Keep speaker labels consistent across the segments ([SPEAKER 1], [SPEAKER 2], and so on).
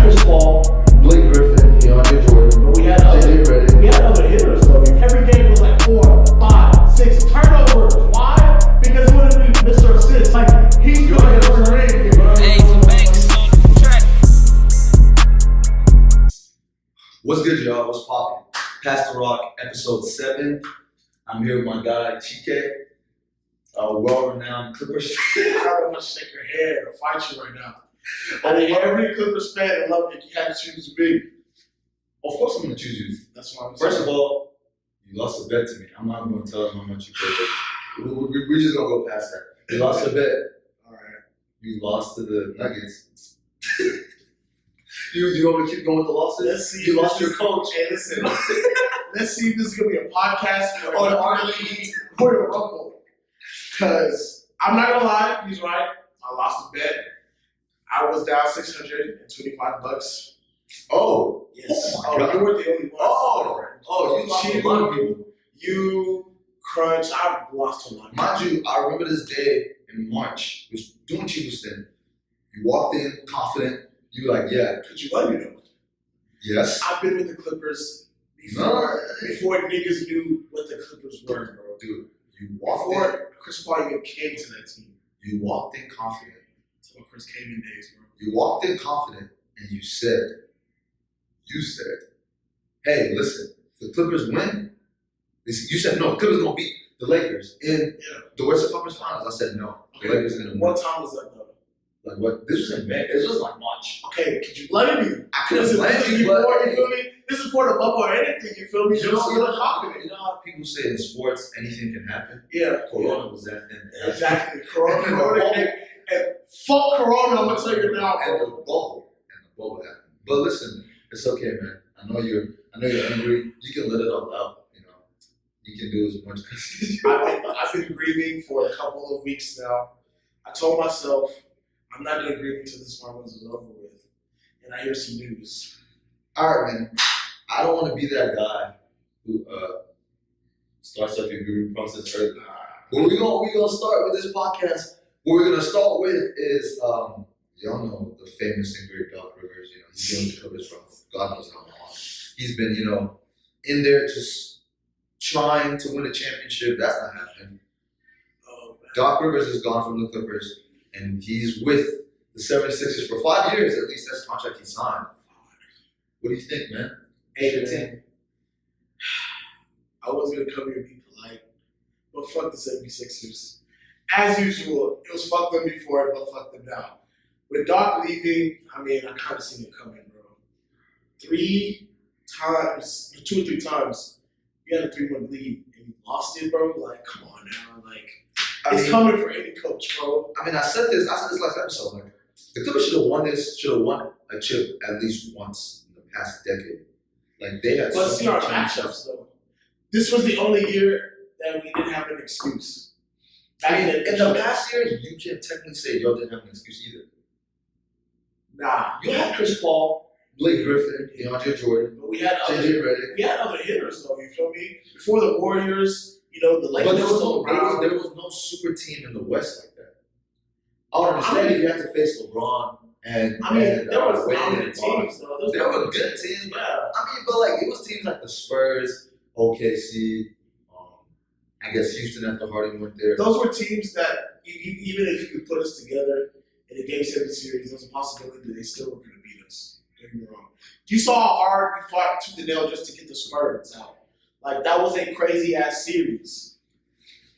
[SPEAKER 1] Chris Paul, Blake Griffin, DeAndre Jordan,
[SPEAKER 2] But we had
[SPEAKER 1] JJ Redick.
[SPEAKER 2] we had other hitters though. Every game was like 4, 5, 6 turnovers. Why? Because it would have been Mr. Assist. Like he's gonna hit over the ring, bro.
[SPEAKER 1] What's good, y'all? What's poppin'? Pass the Rock, episode 7. I'm here with my guy Chike, well-renowned Clippers.
[SPEAKER 2] I don't know if I should shake your head or fight you right now. I think every Clippers fan that love it, you had to choose me.
[SPEAKER 1] Of course, I'm gonna choose you.
[SPEAKER 2] That's why I'm
[SPEAKER 1] First of all, you lost a bet to me. I'm not gonna tell you how much you paid. We're just gonna go past that. You lost a bet.
[SPEAKER 2] All right.
[SPEAKER 1] You lost to the Nuggets. You want to keep going with the losses?
[SPEAKER 2] Let's see.
[SPEAKER 1] You lost your coach.
[SPEAKER 2] Hey, listen. Let's see if this is gonna be a podcast or a rumble. Because I'm not gonna lie, he's right. I lost a bet. I was down $625.
[SPEAKER 1] Oh.
[SPEAKER 2] Yes.
[SPEAKER 1] Oh my God.
[SPEAKER 2] You were the only one.
[SPEAKER 1] Oh, you lost a lot of people.
[SPEAKER 2] You crunch. I lost a lot.
[SPEAKER 1] Mind you, I remember this day in March. We was doing Houston. You walked in confident. You were like, yeah.
[SPEAKER 2] Could you let me know?
[SPEAKER 1] Yes.
[SPEAKER 2] I've been with the Clippers before niggas knew what the Clippers were, bro.
[SPEAKER 1] Dude, you walked
[SPEAKER 2] before Chris Paul even came to that team.
[SPEAKER 1] You walked in confident.
[SPEAKER 2] That's what Chris came in days, bro.
[SPEAKER 1] You walked in confident and you said, hey, listen, if the Clippers win, you said no, the Clippers gonna beat the Lakers in the Western Conference Finals. I said no, the Lakers are gonna win.
[SPEAKER 2] What time was that though?
[SPEAKER 1] Like what? This was in May. This was like March.
[SPEAKER 2] Okay, could you blame me?
[SPEAKER 1] I couldn't blame you, but
[SPEAKER 2] you feel me? This is for the bubble or anything, you feel me?
[SPEAKER 1] You know how people say in sports anything can happen?
[SPEAKER 2] Yeah.
[SPEAKER 1] Corona was that thing.
[SPEAKER 2] Exactly. Corona came, and fuck Corona, I'm gonna tell you now.
[SPEAKER 1] And the bubble happened. But listen, it's okay, man. I know you're angry. You can let it all out. You know, you can do as much as you want.
[SPEAKER 2] I've been grieving for a couple of weeks now. I told myself I'm not gonna grieve until this finals is over with, and I hear some news.
[SPEAKER 1] All right, man. I don't want to be that guy who starts up your grieving process early. But we're gonna start with this podcast. What we're gonna start with is y'all know the famous and great Doc Rivers. You know, he's been with the Clippers from God knows how long. He's been, in there just trying to win a championship. That's not happening.
[SPEAKER 2] Oh, man.
[SPEAKER 1] Doc Rivers is gone from the Clippers, and he's with the 76ers for 5 years. At least that's the contract he signed. What do you think, man?
[SPEAKER 2] Hey, I was going to come here and be polite, but fuck the 76ers. As usual, it was fuck them before, but fuck them now. With Doc leaving, I kind of seen it coming, bro. 2 or 3 times, you had a 3-1 lead and you lost it, bro. Like, come on now. Like, it's coming for any coach, bro.
[SPEAKER 1] I said this last episode. Like, the Clippers should have won a chip at least once in the past decade. Like, they had.
[SPEAKER 2] Let's see our matchups, though. This was the only year that we didn't have an excuse.
[SPEAKER 1] In the past years, you can't technically say y'all didn't have an excuse either.
[SPEAKER 2] Nah.
[SPEAKER 1] You had Chris Paul, Blake Griffin, DeAndre Jordan,
[SPEAKER 2] but we had
[SPEAKER 1] JJ Redick.
[SPEAKER 2] We had other hitters, though. You feel me? Before the Warriors, the Lakers.
[SPEAKER 1] But there was no super team in the West like that. I would understand if you had to face LeBron and
[SPEAKER 2] there was dominant teams, though.
[SPEAKER 1] There were good teams, but it was teams like the Spurs, OKC. I guess Houston after Harden went there.
[SPEAKER 2] Those were teams that even if you could put us together in a Game 7 series, there's a possibility that they still were going to beat us. Don't get me wrong. You saw how hard we fought tooth and nail just to get the Spurs out. Like, that was a crazy-ass series.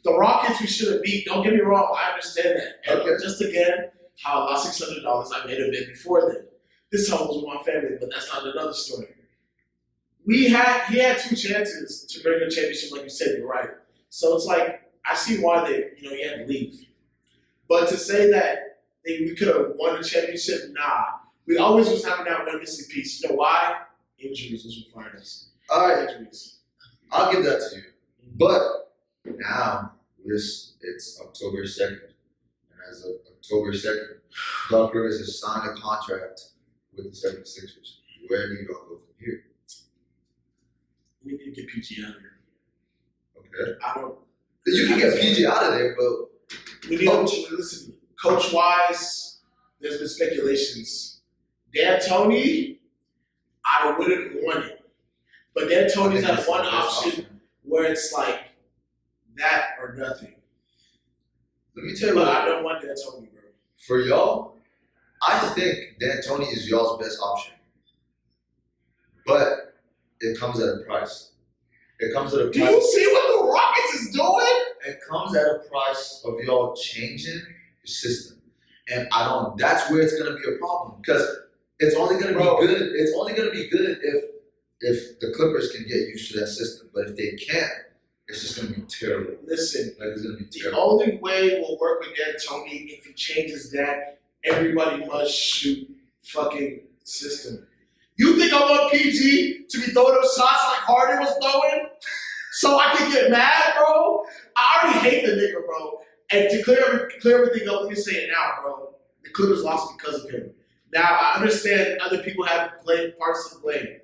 [SPEAKER 2] The Rockets we should have beat. Don't get me wrong. I understand that. And just again, how I lost $600. I made a bet before then. This time was with my family, but that's not another story. He had 2 chances to bring a championship, like you said. You're right. So it's like, I see why he had to leave. But to say that we could have won the championship, nah. We always was having that one missing piece. You know why? Injuries was requiring us.
[SPEAKER 1] All right. Injuries. I'll give that to you. But now, it's October 2nd. And as of October 2nd, Doc Rivers has signed a contract with the 76ers. Where do you all go from here?
[SPEAKER 2] We need to get PG out of here.
[SPEAKER 1] Okay. You can get PG out of there, but
[SPEAKER 2] we need listen. Coach wise, there's been speculations. D'Antoni, I wouldn't want it. But D'Antoni's that one option where it's like that or nothing.
[SPEAKER 1] Let me tell you
[SPEAKER 2] But I don't want D'Antoni, bro.
[SPEAKER 1] For y'all, I think D'Antoni is y'all's best option. But it comes at a price. It comes at a price.
[SPEAKER 2] Do you see what the Rockets is doing?
[SPEAKER 1] It comes at a price of y'all changing the system. And that's where it's gonna be a problem. Because it's only gonna be good. It's only gonna be good if the Clippers can get used to that system. But if they can't, it's just gonna be terrible.
[SPEAKER 2] Listen,
[SPEAKER 1] it's gonna be terrible.
[SPEAKER 2] The only way it will work with D'Antoni if he changes that everybody must shoot fucking system. You think I want PG to be throwing those shots like Harden was throwing so I can get mad, bro? I already hate the nigga, bro. And to clear everything up, let me say it now, bro. The Clippers lost because of him. Now, I understand other people have parts to blame.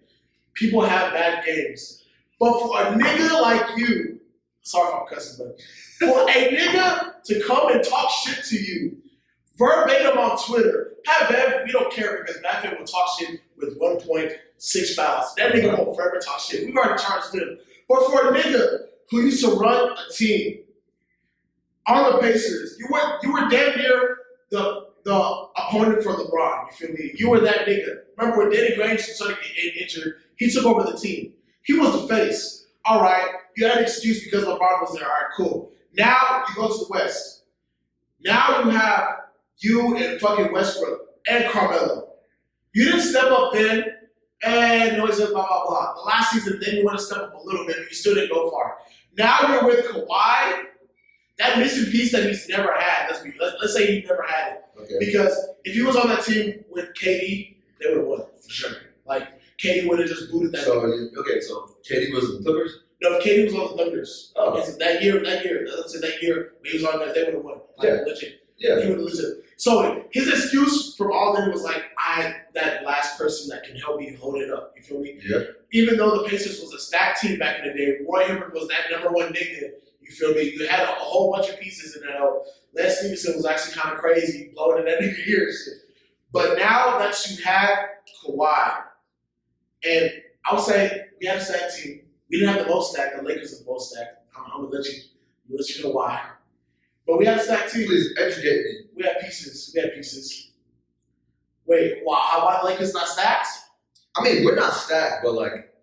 [SPEAKER 2] People have bad games. But for a nigga like you, sorry if I'm cussing, but for a nigga to come and talk shit to you, verbatim on Twitter, Pat Bev, we don't care because Pat Bev will talk shit with 1.6 fouls. That nigga won't forever talk shit. We've already charged him. But for a nigga who used to run a team on the Pacers, you were damn near the opponent for LeBron. You feel me? You were that nigga. Remember when Danny Grange started getting injured, he took over the team. He was the face. All right, you had an excuse because LeBron was there. All right, cool. Now you go to the West. Now you have you and fucking Westbrook and Carmelo. You didn't step up then, and noise blah, blah, blah. The last season, then you want to step up a little bit, but you still didn't go far. Now you're with Kawhi, that missing piece that he's never had. Let's say he never had it.
[SPEAKER 1] Okay.
[SPEAKER 2] Because if he was on that team with KD, they would have won, for sure. Like, KD would have just booted that.
[SPEAKER 1] So KD was in the Clippers?
[SPEAKER 2] No, if KD was on the Thunders.
[SPEAKER 1] Oh.
[SPEAKER 2] That year, let's say that year, when he was on that, they would have won. Like,
[SPEAKER 1] Yeah.
[SPEAKER 2] legit.
[SPEAKER 1] Yeah.
[SPEAKER 2] He would have legit. So his excuse from all them was like, I that last person that can help me hold it up. You feel me?
[SPEAKER 1] Yeah.
[SPEAKER 2] Even though the Pacers was a stacked team back in the day, Roy Hibbert was that number one nigga. You feel me? You had a whole bunch of pieces in that. Les Stevenson was actually kind of crazy, blowing in that nigga ears. But now that you had Kawhi, and I would say we had a stacked team. We didn't have the most stacked. The Lakers are the most stacked. I'm gonna let you know why. But we had a stacked team.
[SPEAKER 1] Please educate me.
[SPEAKER 2] We had pieces. Wait, why the Lakers not stacked?
[SPEAKER 1] I mean, we're not stacked, but like,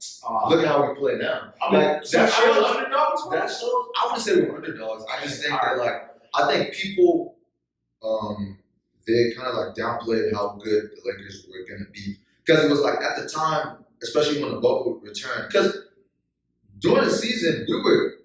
[SPEAKER 1] look at how we play now.
[SPEAKER 2] I mean,
[SPEAKER 1] like,
[SPEAKER 2] so that shows underdogs.
[SPEAKER 1] That shows. I wouldn't say we're underdogs. I just think that I think people, they kind of like downplayed how good the Lakers were going to be because it was like at the time, especially when the bubble returned. Because during the season, we were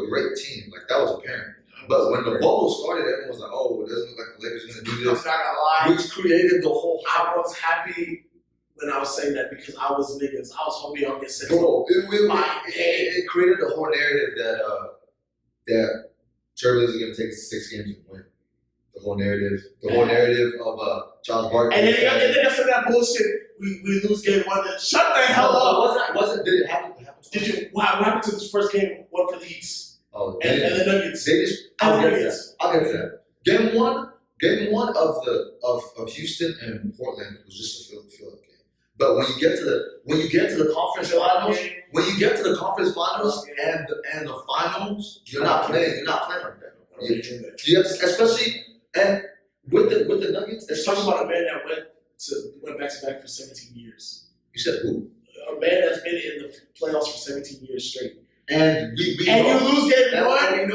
[SPEAKER 1] a great team. Like that was apparent. But when the bubble started, everyone was like, "Oh, it doesn't look like the Lakers are going to do this."
[SPEAKER 2] I'm not gonna lie.
[SPEAKER 1] Which created the whole.
[SPEAKER 2] I was happy when I was saying that because I was niggas. I was hoping y'all get sent.
[SPEAKER 1] Bro, it created the whole narrative that Trailblazers are going to take 6 games and win. The whole narrative of Charles Barkley.
[SPEAKER 2] And then after that bullshit, we lose game 1. Then shut the hell up.
[SPEAKER 1] Did it happen?
[SPEAKER 2] What happened to this first game? 1 for the East.
[SPEAKER 1] Oh,
[SPEAKER 2] and the Nuggets.
[SPEAKER 1] I'll get to that. Game one of Houston and Portland was just a fill-up game. But when you get to the conference finals, and the finals, you're not playing like that. You have to, especially and with the Nuggets.
[SPEAKER 2] Let's talk about a man that went back to back for 17 years.
[SPEAKER 1] You said who?
[SPEAKER 2] A man that's been in the playoffs for 17 years straight.
[SPEAKER 1] And you
[SPEAKER 2] lose game 1.
[SPEAKER 1] And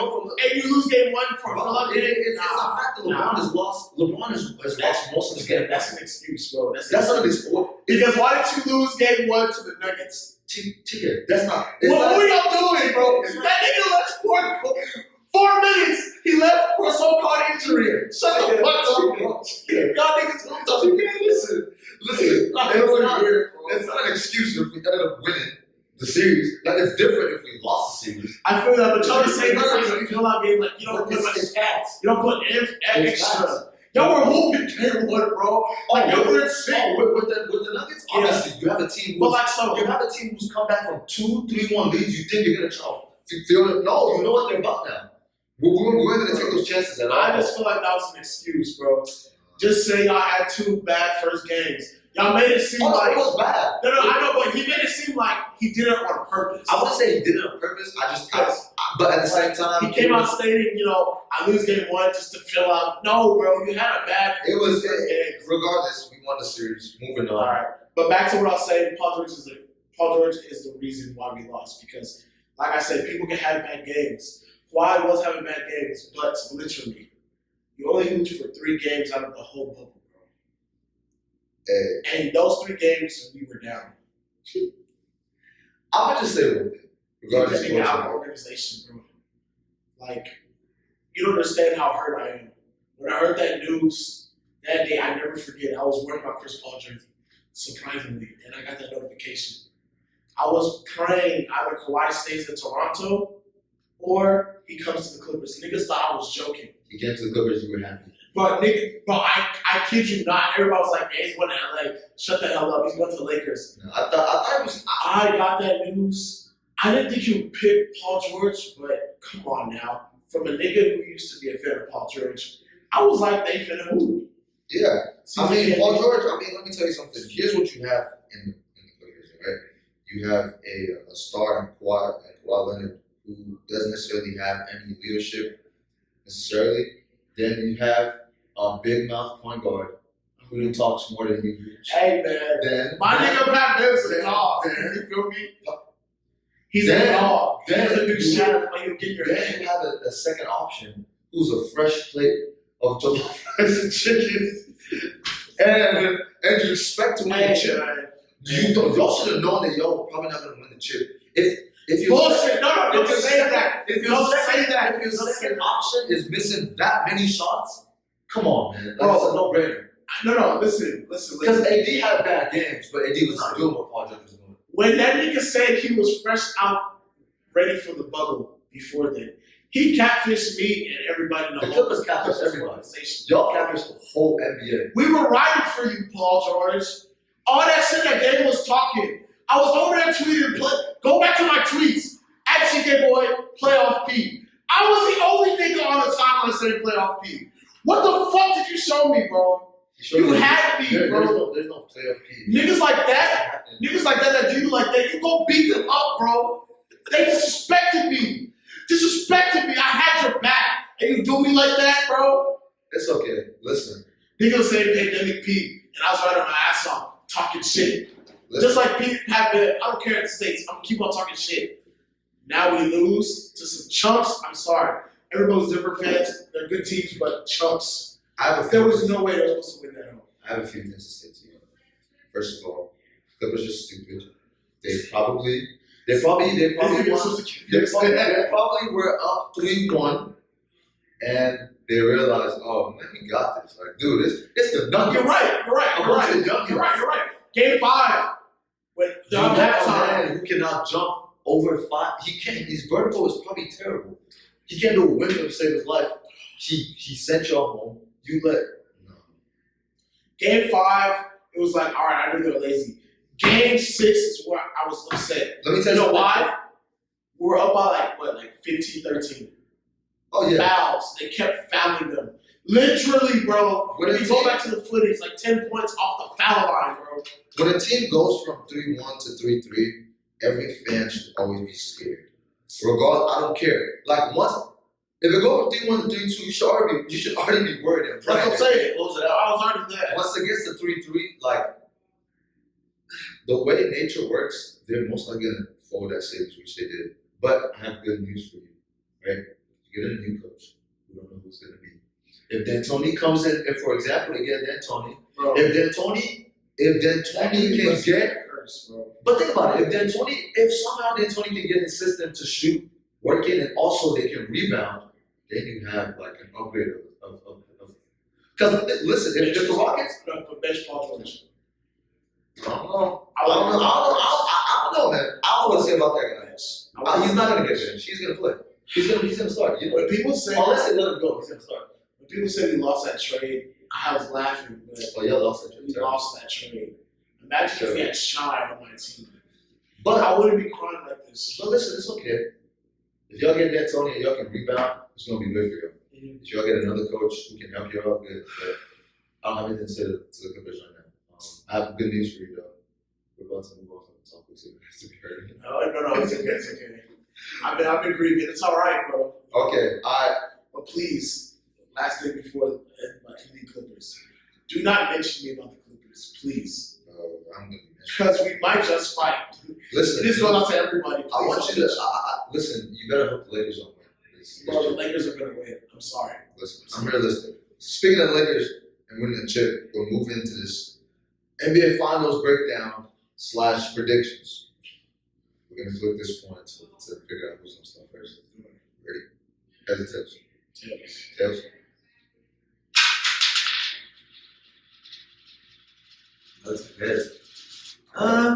[SPEAKER 2] you lose game 1 for Philadelphia.
[SPEAKER 1] It's a fact that LeBron has lost. LeBron has lost most of the game.
[SPEAKER 2] That's an excuse, bro. That's
[SPEAKER 1] not an excuse.
[SPEAKER 2] Because why did you lose game 1 to the Nuggets?
[SPEAKER 1] Chike, that's not.
[SPEAKER 2] What are y'all doing, bro? That nigga left 4 minutes. He left for a so-called injury. Shut the fuck up, bro. Y'all niggas don't
[SPEAKER 1] listen. It's not an excuse if we ended up winning the series. Like it's different if we lost the series.
[SPEAKER 2] I feel that, but y'all just saying you fill out game like you don't put much stats. You don't put extra. Y'all were hooping game 1, bro. Like y'all were insane.
[SPEAKER 1] With the Nuggets, obviously you have a team. You have a team who's come back from 2-3-1 leads. You think you're gonna try? No, you know what they're about now. We're gonna take those chances at all.
[SPEAKER 2] I just feel like that was an excuse, bro. Just say y'all had 2 bad first games. Y'all made it seem like
[SPEAKER 1] it was bad.
[SPEAKER 2] No, I know, but he made it seem like he did it on purpose.
[SPEAKER 1] I wouldn't say he did it on purpose. But at the same time,
[SPEAKER 2] he came out stating, I lose game 1 just to fill out. No, bro, you had a bad.
[SPEAKER 1] Regardless, we won the series. Moving on.
[SPEAKER 2] All right, but back to what I was saying. Paul George is the reason why we lost because, like I said, people can have bad games. Kawhi was having bad games, but literally, you only lose for 3 games out of the whole bubble. And those 3 games, we were down.
[SPEAKER 1] I'm gonna just say one thing. Regardless of
[SPEAKER 2] our organization, bro. Like, you don't understand how hurt I am. When I heard that news that day, I never forget. I was wearing my Chris Paul jersey, surprisingly, and I got that notification. I was praying either Kawhi stays in Toronto or he comes to the Clippers. Niggas thought I was joking.
[SPEAKER 1] He came to the Clippers, you were happy.
[SPEAKER 2] But I kid you not. Everybody was like, "Man, he's going to LA. Shut the hell up. He's going to the Lakers."
[SPEAKER 1] No, I thought it was.
[SPEAKER 2] I got that news. I didn't think you would pick Paul George, but come on now. From a nigga who used to be a fan of Paul George, I was like, they finna move.
[SPEAKER 1] Yeah. Paul George, let me tell you something. Here's what you have in the Clippers, right? You have a star in Kawhi Leonard who doesn't necessarily have any leadership necessarily. Then you have a big mouth point guard who talks more than you do.
[SPEAKER 2] Hey man, my nigga Pat Mills is a dog. You feel me? He's a dog. Then a big shot when you get your head.
[SPEAKER 1] Then you have a second option who's a fresh plate of jollof rice and chicken, and you expect to win the chip. Y'all should have known that y'all were probably not gonna win the chip. If you
[SPEAKER 2] bullshit, don't say that.
[SPEAKER 1] If your second option is missing that many shots, come on, man. That's a no-brainer.
[SPEAKER 2] No, listen.
[SPEAKER 1] Because AD had bad games, but AD was not doing what Paul George was doing.
[SPEAKER 2] When that nigga said he was fresh out, ready for the bubble before then, he catfished me and everybody in the whole
[SPEAKER 1] Clippers catfished everybody. Y'all catfished the whole NBA.
[SPEAKER 2] We were riding for you, Paul George. All that shit that Gabe was talking. I was over there tweeting, go back to my tweets. At Chike Boy, playoff P. I was the only nigga on the timeline saying playoff P. What the fuck did you show me, bro? You had me, bro.
[SPEAKER 1] There's no playoff P.
[SPEAKER 2] Niggas like that that do you like that, you go beat them up, bro. They disrespected me. I had your back. And you do me like that, bro?
[SPEAKER 1] It's okay. Listen.
[SPEAKER 2] Niggas say pandemic P, and I was riding my ass off, talking shit.
[SPEAKER 1] Listen.
[SPEAKER 2] Just like Pete have been, I don't care in the States, I'm gonna keep on talking shit. Now we lose to some chumps. I'm sorry. Everybody's different fans. They're good teams, but chumps. There was no way they were supposed to win that home.
[SPEAKER 1] I have a few things to say to you. First of all, Clippers are stupid. They probably were up 3-1, and they realized, oh man, we got this. Like, dude, it's the Nuggets.
[SPEAKER 2] You're right. Game 5, when
[SPEAKER 1] you have a man who cannot jump over 5. He can't. His vertical is probably terrible. He can't do a window to save his life. He sent y'all home. No.
[SPEAKER 2] Game 5, it was like, all right, I knew they were lazy. Game 6 is where I was upset.
[SPEAKER 1] Let me tell you
[SPEAKER 2] why? We were up by like 15, 13.
[SPEAKER 1] Oh yeah.
[SPEAKER 2] Fouls. They kept fouling them. Literally, bro. When you go back to the footage, like 10 points off the foul line, bro.
[SPEAKER 1] When a team goes from 3-1 to 3-3, every fan should always be scared. Regardless, I don't care. Like if it goes from 3-1 to 3-2, you should already be worried and praying.
[SPEAKER 2] That's what I'm saying. Close it out. I was already there.
[SPEAKER 1] Once it gets to 3-3, like the way nature works, they're most likely gonna fold that series, which they did. But I have good news for you, right? You get a new coach. We don't know who's gonna be. If D'Antoni comes in, for example, they get D'Antoni. If D'Antoni can get, but think about it. If somehow D'Antoni can get his system to shoot, working, and also they can rebound, then you have like an upgrade of. Because listen, if the Rockets,
[SPEAKER 2] bench Paul George.
[SPEAKER 1] I don't know, man. I don't know what to say about that guy. He's not gonna get benched. He's gonna play. He's gonna start. You know,
[SPEAKER 2] when people say,
[SPEAKER 1] unless they let him go, he's gonna start.
[SPEAKER 2] When people say we lost that trade, I was laughing. But
[SPEAKER 1] y'all lost that trade.
[SPEAKER 2] We lost that trade. Imagine if we had Shine on my team. But I wouldn't be crying like this.
[SPEAKER 1] But listen, it's okay. If y'all get D'Antoni and y'all can rebound, it's gonna be good for you. If y'all get another coach who can help you out, good. But I don't have anything to say to the Clippers right now. I have good news for you, though. We're about to move on from the topic, so we have to be heard.
[SPEAKER 2] No, it's okay, it's okay. I've been grieving. It's all right, bro.
[SPEAKER 1] Okay,
[SPEAKER 2] But please, last thing before my TV Clippers, do not mention me about the Clippers, please.
[SPEAKER 1] I'm gonna
[SPEAKER 2] Because we might just fight.
[SPEAKER 1] listen.
[SPEAKER 2] This goes out to everybody.
[SPEAKER 1] I want you to listen. You better hope the Lakers don't win.
[SPEAKER 2] Bro, the Lakers are gonna win. I'm sorry.
[SPEAKER 1] Listen, I'm realistic. Speaking of the Lakers and winning the chip, we'll move into this NBA Finals breakdown / predictions. We're gonna flip this point to figure out who's gonna start first. Ready? Heads or tails? Tails. That's heads.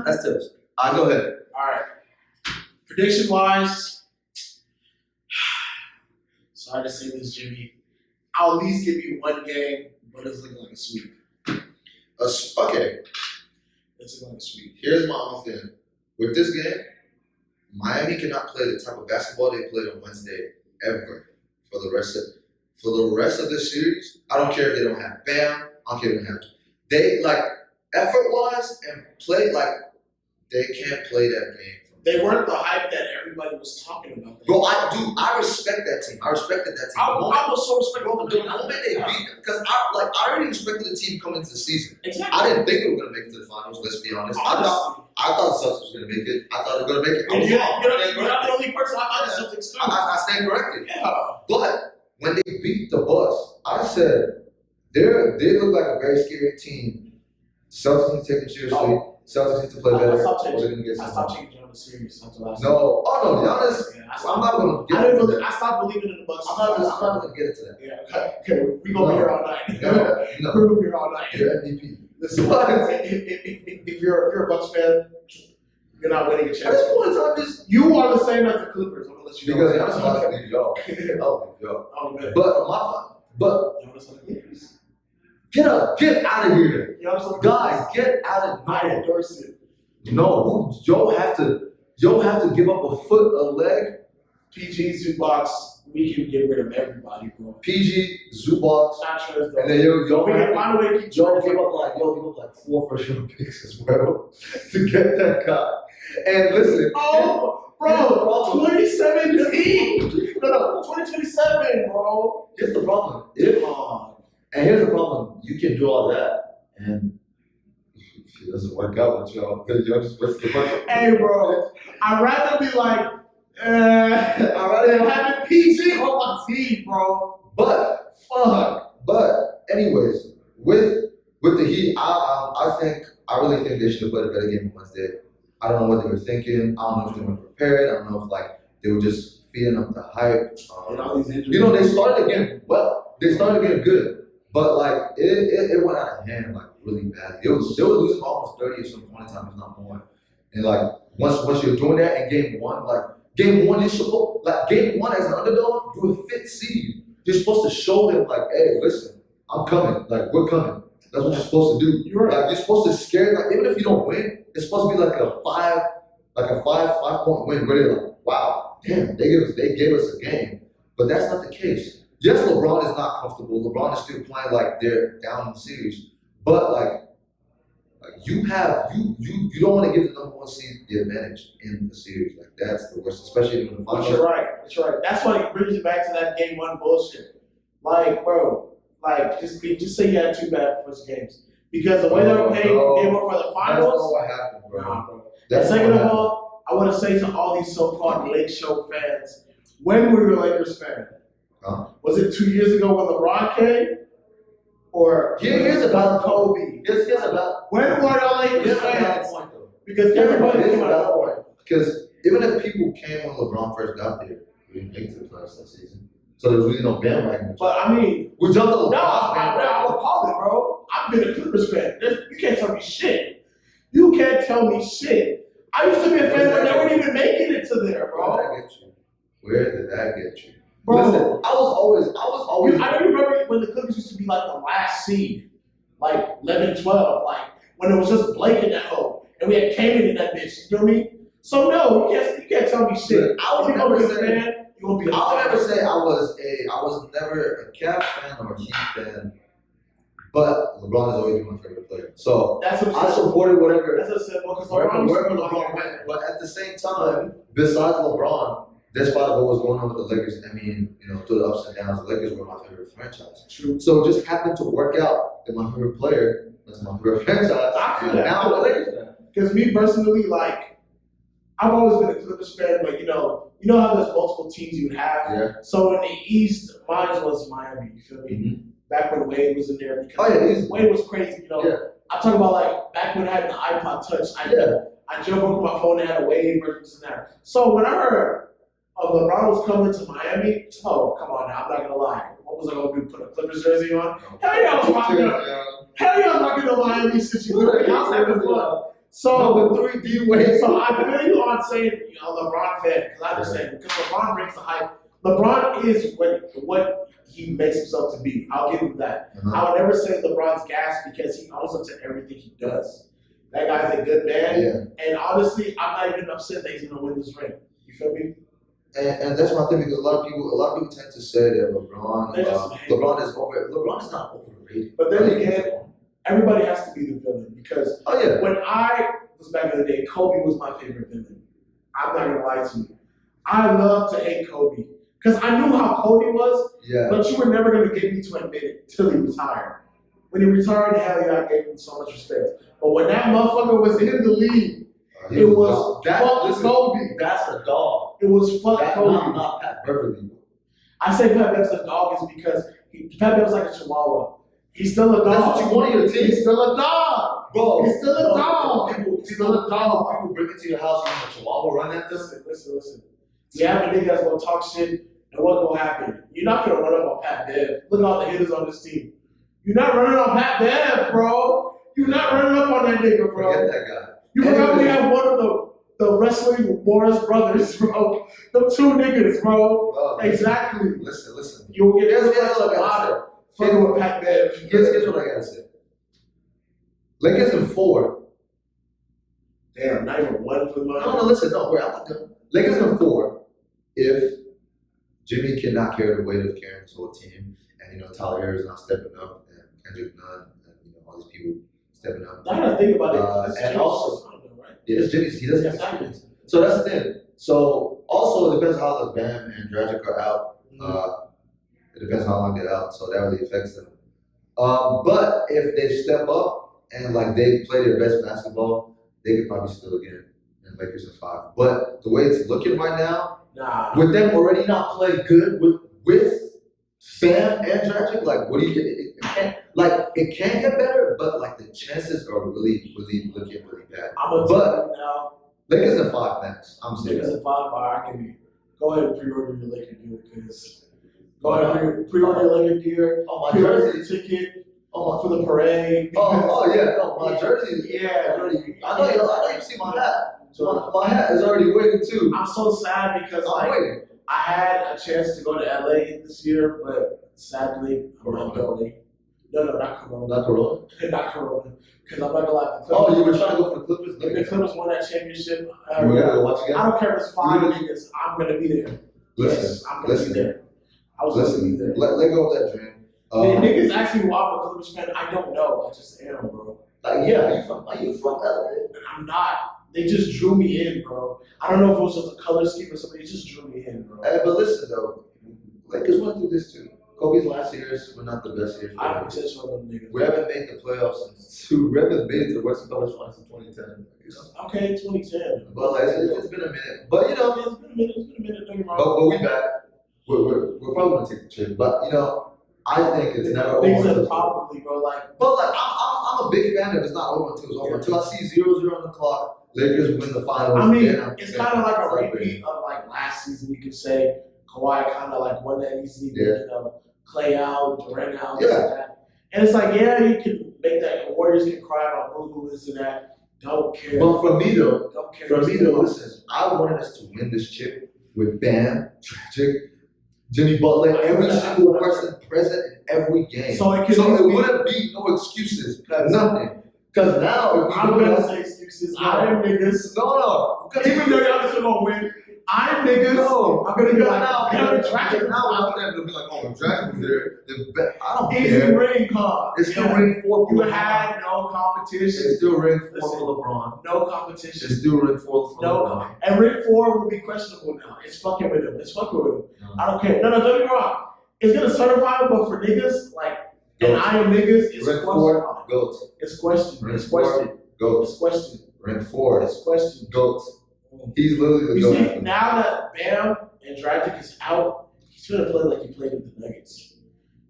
[SPEAKER 1] That's tails. Go ahead.
[SPEAKER 2] All right. Prediction wise, sorry to say this, Jimmy. I'll at least give you one game, but it's looking like a sweep.
[SPEAKER 1] Okay.
[SPEAKER 2] It's looking like a sweep.
[SPEAKER 1] Here's my own thing. With this game, Miami cannot play the type of basketball they played on Wednesday ever for the rest of this series. I don't care if they don't have Bam. I don't care if they don't have. They effort-wise and play they can't play that game.
[SPEAKER 2] They weren't the hype that everybody was talking about.
[SPEAKER 1] Bro, I respect that team. I respected that team.
[SPEAKER 2] I was so respectful.
[SPEAKER 1] The moment they beat them, because I already respected the team coming into the season.
[SPEAKER 2] Exactly.
[SPEAKER 1] I didn't think they were going to make it to the finals, let's be honest. I thought the Celtics were going to make it. I thought they were going to make it.
[SPEAKER 2] You're not the only person I thought the Celtics too.
[SPEAKER 1] I stand corrected.
[SPEAKER 2] Yeah.
[SPEAKER 1] But when they beat the Bucks, I said, they look like a very scary team. Celtics need to take them seriously. Celtics need to play better.
[SPEAKER 2] I stopped changing on the series after last
[SPEAKER 1] no, Giannis.
[SPEAKER 2] Yeah,
[SPEAKER 1] I'm not going to get into that.
[SPEAKER 2] I stopped believing in the Bucks.
[SPEAKER 1] I'm not going to get into that.
[SPEAKER 2] Yeah, okay. We're going to be here all night.
[SPEAKER 1] No.
[SPEAKER 2] We're going to be here all night.
[SPEAKER 1] You're MVP.
[SPEAKER 2] Listen, if you're a Bucks fan, you're not winning a
[SPEAKER 1] At
[SPEAKER 2] championship.
[SPEAKER 1] this point in time,
[SPEAKER 2] You are the same as the Clippers. I'm going to let you know.
[SPEAKER 1] because Giannis about to leave y'all.
[SPEAKER 2] Oh, man.
[SPEAKER 1] But
[SPEAKER 2] Giannis on the Clippers.
[SPEAKER 1] get out of here.
[SPEAKER 2] Giannis on the
[SPEAKER 1] Guys,
[SPEAKER 2] Clippers.
[SPEAKER 1] get out of
[SPEAKER 2] I
[SPEAKER 1] here.
[SPEAKER 2] endorse it.
[SPEAKER 1] No, y'all have to give up a foot, a leg.
[SPEAKER 2] PG, Zubox, we can get rid of everybody, bro.
[SPEAKER 1] PG, Zubox,
[SPEAKER 2] Not sure as though.
[SPEAKER 1] and then y'all
[SPEAKER 2] We
[SPEAKER 1] have
[SPEAKER 2] can find a way to keep
[SPEAKER 1] y'all give up like 4 first-round picks as well to get that guy. And listen,
[SPEAKER 2] Oh, bro, 2017? No, 2027, bro.
[SPEAKER 1] here's the problem. Here's the problem. You can do all that, and if it doesn't work out with y'all, then y'all just waste the money.
[SPEAKER 2] Hey, bro, I'd rather be like, I'd rather have PG on my team, bro.
[SPEAKER 1] But anyways, with the Heat, I really think they should have played a better game on Wednesday. I don't know what they were thinking. I don't know if they were prepared. I don't know if they were just feeding up the hype.
[SPEAKER 2] And all these injuries.
[SPEAKER 1] They started the game well. They started the game good, but it went out of hand really bad. They were losing almost 30 at some point in time, if not more. And once you're doing that in game one, you're supposed game one as an underdog, you're a 5th seed. You're supposed to show them hey, listen, I'm coming. We're coming. That's what you're supposed to do.
[SPEAKER 2] You're right.
[SPEAKER 1] You're supposed to scare even if you don't win, it's supposed to be a 5-point win where they're wow, damn, they gave us a game. But that's not the case. Yes, LeBron is not comfortable. LeBron is still playing they're down in the series. But you don't want to give the number 1 seed the advantage in the series. That's the worst, especially in the finals.
[SPEAKER 2] You're right. That's why it brings it back to that game 1 bullshit. Bro, just say you had 2 bad first games. Because the way they were playing game 1 for the finals.
[SPEAKER 1] That's not what happened, bro.
[SPEAKER 2] Nah, bro. And second of all, I want to say to all these so-called Lake Show fans, when were you a Lakers fan?
[SPEAKER 1] Huh?
[SPEAKER 2] Was it 2 years ago when LeBron came? Or
[SPEAKER 1] here's about
[SPEAKER 2] Kobe?
[SPEAKER 1] Here's about
[SPEAKER 2] When were y'all Lakers fans? Because everybody came out of nowhere.
[SPEAKER 1] Because even if people came when LeBron first got there, we didn't make it to the playoffs that season. So there was really no bandwagon.
[SPEAKER 2] But I mean,
[SPEAKER 1] we jumped on LeBron.
[SPEAKER 2] I will call it, bro. I've been a Clippers fan. You can't tell me shit. You can't tell me shit. I used to be a fan when they weren't even making it to there, bro.
[SPEAKER 1] Where did that get you?
[SPEAKER 2] Bro,
[SPEAKER 1] listen, I was always.
[SPEAKER 2] I know you remember when the Clippers used to be the last seed, 11, 12, when it was just Blake in that hole, and we had Kaman in that bitch. You feel me? So no, you can't tell me shit.
[SPEAKER 1] I would never say.
[SPEAKER 2] Fan, you gonna be.
[SPEAKER 1] I would never say I was never a Cavs fan or a Heat fan. But LeBron has always been my favorite player. So
[SPEAKER 2] That's what
[SPEAKER 1] I supported whatever.
[SPEAKER 2] That's what I said. Because
[SPEAKER 1] Wherever LeBron went. But at the same time, besides LeBron, despite what was going on with the Lakers, I mean, through the ups and downs, the Lakers were my favorite franchise.
[SPEAKER 2] True.
[SPEAKER 1] So it just happened to work out that my favorite player was my favorite franchise. And now I'm a Lakers fan.
[SPEAKER 2] Because me personally, like, I've always been a Clippers fan, but you know how there's multiple teams you would have.
[SPEAKER 1] Yeah.
[SPEAKER 2] So in the East, mine was Miami. You feel me?
[SPEAKER 1] Mm-hmm.
[SPEAKER 2] Back when Wade was in there, because Wade was crazy. I talk about like back when I had the iPod Touch. I jumped over my phone and had a Wade version in there. So when I heard LeBron was coming to Miami, oh come on now, I'm not gonna lie. What was I gonna do? Put a Clippers jersey on? Hell yeah, I was rocking the Miami situation. I was having fun. So
[SPEAKER 1] the 3D way.
[SPEAKER 2] So I feel you on saying LeBron fan because I understand because LeBron brings the hype. LeBron is what he makes himself to be. I'll give him that. I would never say LeBron's gas because he owns up to everything he does. That guy's a good man.
[SPEAKER 1] Yeah.
[SPEAKER 2] And honestly, I'm not even upset that he's gonna win this ring. You feel me?
[SPEAKER 1] And that's my thing because a lot of people tend to say that LeBron is over. LeBron is not overrated.
[SPEAKER 2] But then again, everybody has to be the villain because when I was back in the day, Kobe was my favorite villain. I'm not gonna lie to you. I love to hate Kobe because I knew how Kobe was, but you were never gonna get me to admit it till he retired. When he retired, hell yeah, I gave him so much respect. But when that motherfucker was in the league, it was fuck Kobe.
[SPEAKER 1] That's a dog.
[SPEAKER 2] It was fuck Kobe.
[SPEAKER 1] Not Pat Beverly.
[SPEAKER 2] I say Pat Bev's a dog is because Pat Bev's like a chihuahua. He's still a dog.
[SPEAKER 1] That's what you want in your team.
[SPEAKER 2] He's still a dog.
[SPEAKER 1] Bro.
[SPEAKER 2] He's still a dog.
[SPEAKER 1] He's still a dog. People bring it to your house and a chihuahua run at them.
[SPEAKER 2] Listen. You have a nigga that's gonna talk shit, and what's gonna happen? You're not gonna run up on Pat Bev. Look at all the hitters on this team. You're not running on Pat Bev, bro. You're not running up on that nigga, bro.
[SPEAKER 1] Forget that guy.
[SPEAKER 2] You forgot we have one of the wrestling Morris brothers, bro. Them two niggas, bro. Exactly.
[SPEAKER 1] Listen.
[SPEAKER 2] You'll get a lot fucking with Pat Bev.
[SPEAKER 1] Here's what I gotta say. Lakers in 4.
[SPEAKER 2] Damn, not even one for the money.
[SPEAKER 1] No, listen, no, wait, I'm not done. Lakers in 4 if Jimmy cannot carry the weight of carrying this whole team, and Tyler Harris is not stepping up, and Kendrick Nunn, and all these people stepping up.
[SPEAKER 2] I gotta think about it.
[SPEAKER 1] And also, it's Jimmy's. He doesn't have experience. So that's the thing. So also it depends on how the Bam and Dragić are out. It depends on how long they're out, so that really affects them. But if they step up and like they play their best basketball, they could probably still get in Lakers in 5. But the way it's looking right now, with them already not playing good with Bam and Dragić, like what do you get? It can get better, but like the chances are really looking really bad.
[SPEAKER 2] I'm gonna tell you now.
[SPEAKER 1] Lakers in 5 next. I'm serious.
[SPEAKER 2] Lakers in 5. I can be. Go ahead and pre-order your Laker gear because. Go ahead and pre-order your Laker gear.
[SPEAKER 1] My
[SPEAKER 2] pre-order
[SPEAKER 1] jersey.
[SPEAKER 2] the ticket. For the parade.
[SPEAKER 1] My jersey.
[SPEAKER 2] Yeah.
[SPEAKER 1] I know you see my hat. So my hat is already waiting too.
[SPEAKER 2] I'm so sad because
[SPEAKER 1] waiting.
[SPEAKER 2] I had a chance to go to LA this year, but sadly I'm not going. No, not Corona.
[SPEAKER 1] Not Corona?
[SPEAKER 2] Not Corona. Because I'm not gonna lie.
[SPEAKER 1] Oh, you were trying to go for the Clippers?
[SPEAKER 2] The Clippers won that championship.
[SPEAKER 1] We're gonna go watch again?
[SPEAKER 2] I don't care if it's 5 niggas. I'm gonna be there. I'm gonna be there. I was gonna be there.
[SPEAKER 1] Let go of that dream.
[SPEAKER 2] Niggas ask me why I'm a Clippers fan. I don't know. I just am, bro.
[SPEAKER 1] Are you from LA?
[SPEAKER 2] I'm not. They just drew me in, bro. I don't know if it was just a color scheme or something. It just drew me in, bro.
[SPEAKER 1] But listen, though. Lakers went through this, too. Kobe's last years were not the best years.
[SPEAKER 2] I have potential on them niggas.
[SPEAKER 1] We haven't made the playoffs we haven't made it to the Western Conference Finals in 2010.
[SPEAKER 2] Okay, 2010.
[SPEAKER 1] But like, it's been a minute. But,
[SPEAKER 2] it's been a minute. Don't get me wrong.
[SPEAKER 1] But we back. We're probably going to take the trip. But, I think it's never over.
[SPEAKER 2] Probably, bro.
[SPEAKER 1] But I'm a big fan if it's not over until it's over. Until I see 0-0 on the clock, Lakers win the finals.
[SPEAKER 2] I mean, it's kind of like a repeat of like last season. You could say Kawhi kind of like won that easily. Clay out, Durant out, that. And it's like, you can make that. Warriors can cry about boo-hoo, this and that. Don't care.
[SPEAKER 1] But for me though, listen, I wanted us to win this chip with Bam, Dragić, Jimmy Butler, every single person present in every game. So it wouldn't be no excuses, nothing. Because now, if
[SPEAKER 2] I'm gonna say excuses, I am niggas.
[SPEAKER 1] No.
[SPEAKER 2] Even though y'all still gonna win, I'm niggas.
[SPEAKER 1] No,
[SPEAKER 2] I'm gonna be like,
[SPEAKER 1] now,
[SPEAKER 2] Dragić.
[SPEAKER 1] now they'll be like, oh, Dragić was there. I don't
[SPEAKER 2] Easy
[SPEAKER 1] care.
[SPEAKER 2] ring, huh?
[SPEAKER 1] It's still ring 4 for
[SPEAKER 2] You
[SPEAKER 1] LeBron.
[SPEAKER 2] had no competition.
[SPEAKER 1] It's still ring 4
[SPEAKER 2] Listen,
[SPEAKER 1] for LeBron.
[SPEAKER 2] No competition.
[SPEAKER 1] It's still ring 4 for LeBron.
[SPEAKER 2] And ring 4 will be questionable now. It's fucking with him. It's fucking with him. I don't care. No, don't get me wrong. It's gonna certify him, but for niggas, like, and I am niggas, it's
[SPEAKER 1] ring
[SPEAKER 2] question.
[SPEAKER 1] 4, GOAT.
[SPEAKER 2] It's question.
[SPEAKER 1] Ring
[SPEAKER 2] It's question.
[SPEAKER 1] 4, GOAT.
[SPEAKER 2] It's question.
[SPEAKER 1] Ring 4,
[SPEAKER 2] It's question.
[SPEAKER 1] GOAT. He's literally the
[SPEAKER 2] You see,
[SPEAKER 1] GOAT.
[SPEAKER 2] now that Bam and Dragić is out, he's gonna play like he played with the Nuggets.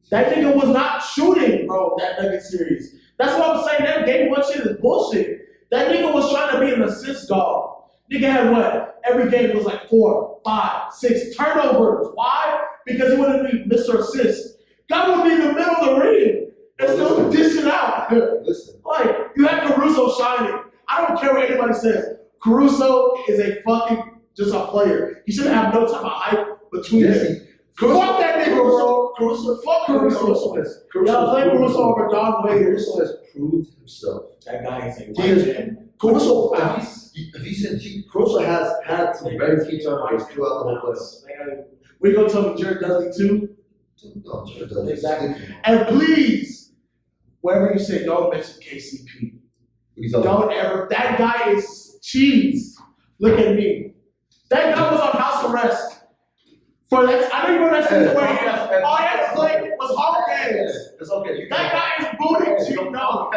[SPEAKER 2] That nigga was not shooting, bro, that Nuggets series. That's what I'm saying. That game 1 shit is bullshit. That nigga was trying to be an assist dog. Nigga had what? Every game was like 4, 5, 6 turnovers. Why? Because he wanted to be Mr. Assist. God would be in the middle of the ring and still dish it out.
[SPEAKER 1] Listen.
[SPEAKER 2] Like, you had Caruso shining. I don't care what anybody says. Caruso is a fucking just a player. He shouldn't have no type of hype between them. Fuck that nigga, bro. Fuck Caruso. Y'all play Caruso over Don Wade.
[SPEAKER 1] Caruso has proved himself.
[SPEAKER 2] That guy is a white man.
[SPEAKER 1] Caruso, have you seen? Caruso has had some very key turnovers throughout the whole playoffs.
[SPEAKER 2] We gonna tell me Jared Dudley too.
[SPEAKER 1] No, Jared Dudley.
[SPEAKER 2] Exactly. And please, wherever you say, don't mention KCP. Don't ever. That guy is cheese. Look at me. That guy was on house arrest. For that, I don't even know that season where he was. All he had to play was Hawkins.
[SPEAKER 1] It's okay.
[SPEAKER 2] That guy is booting cheap. No.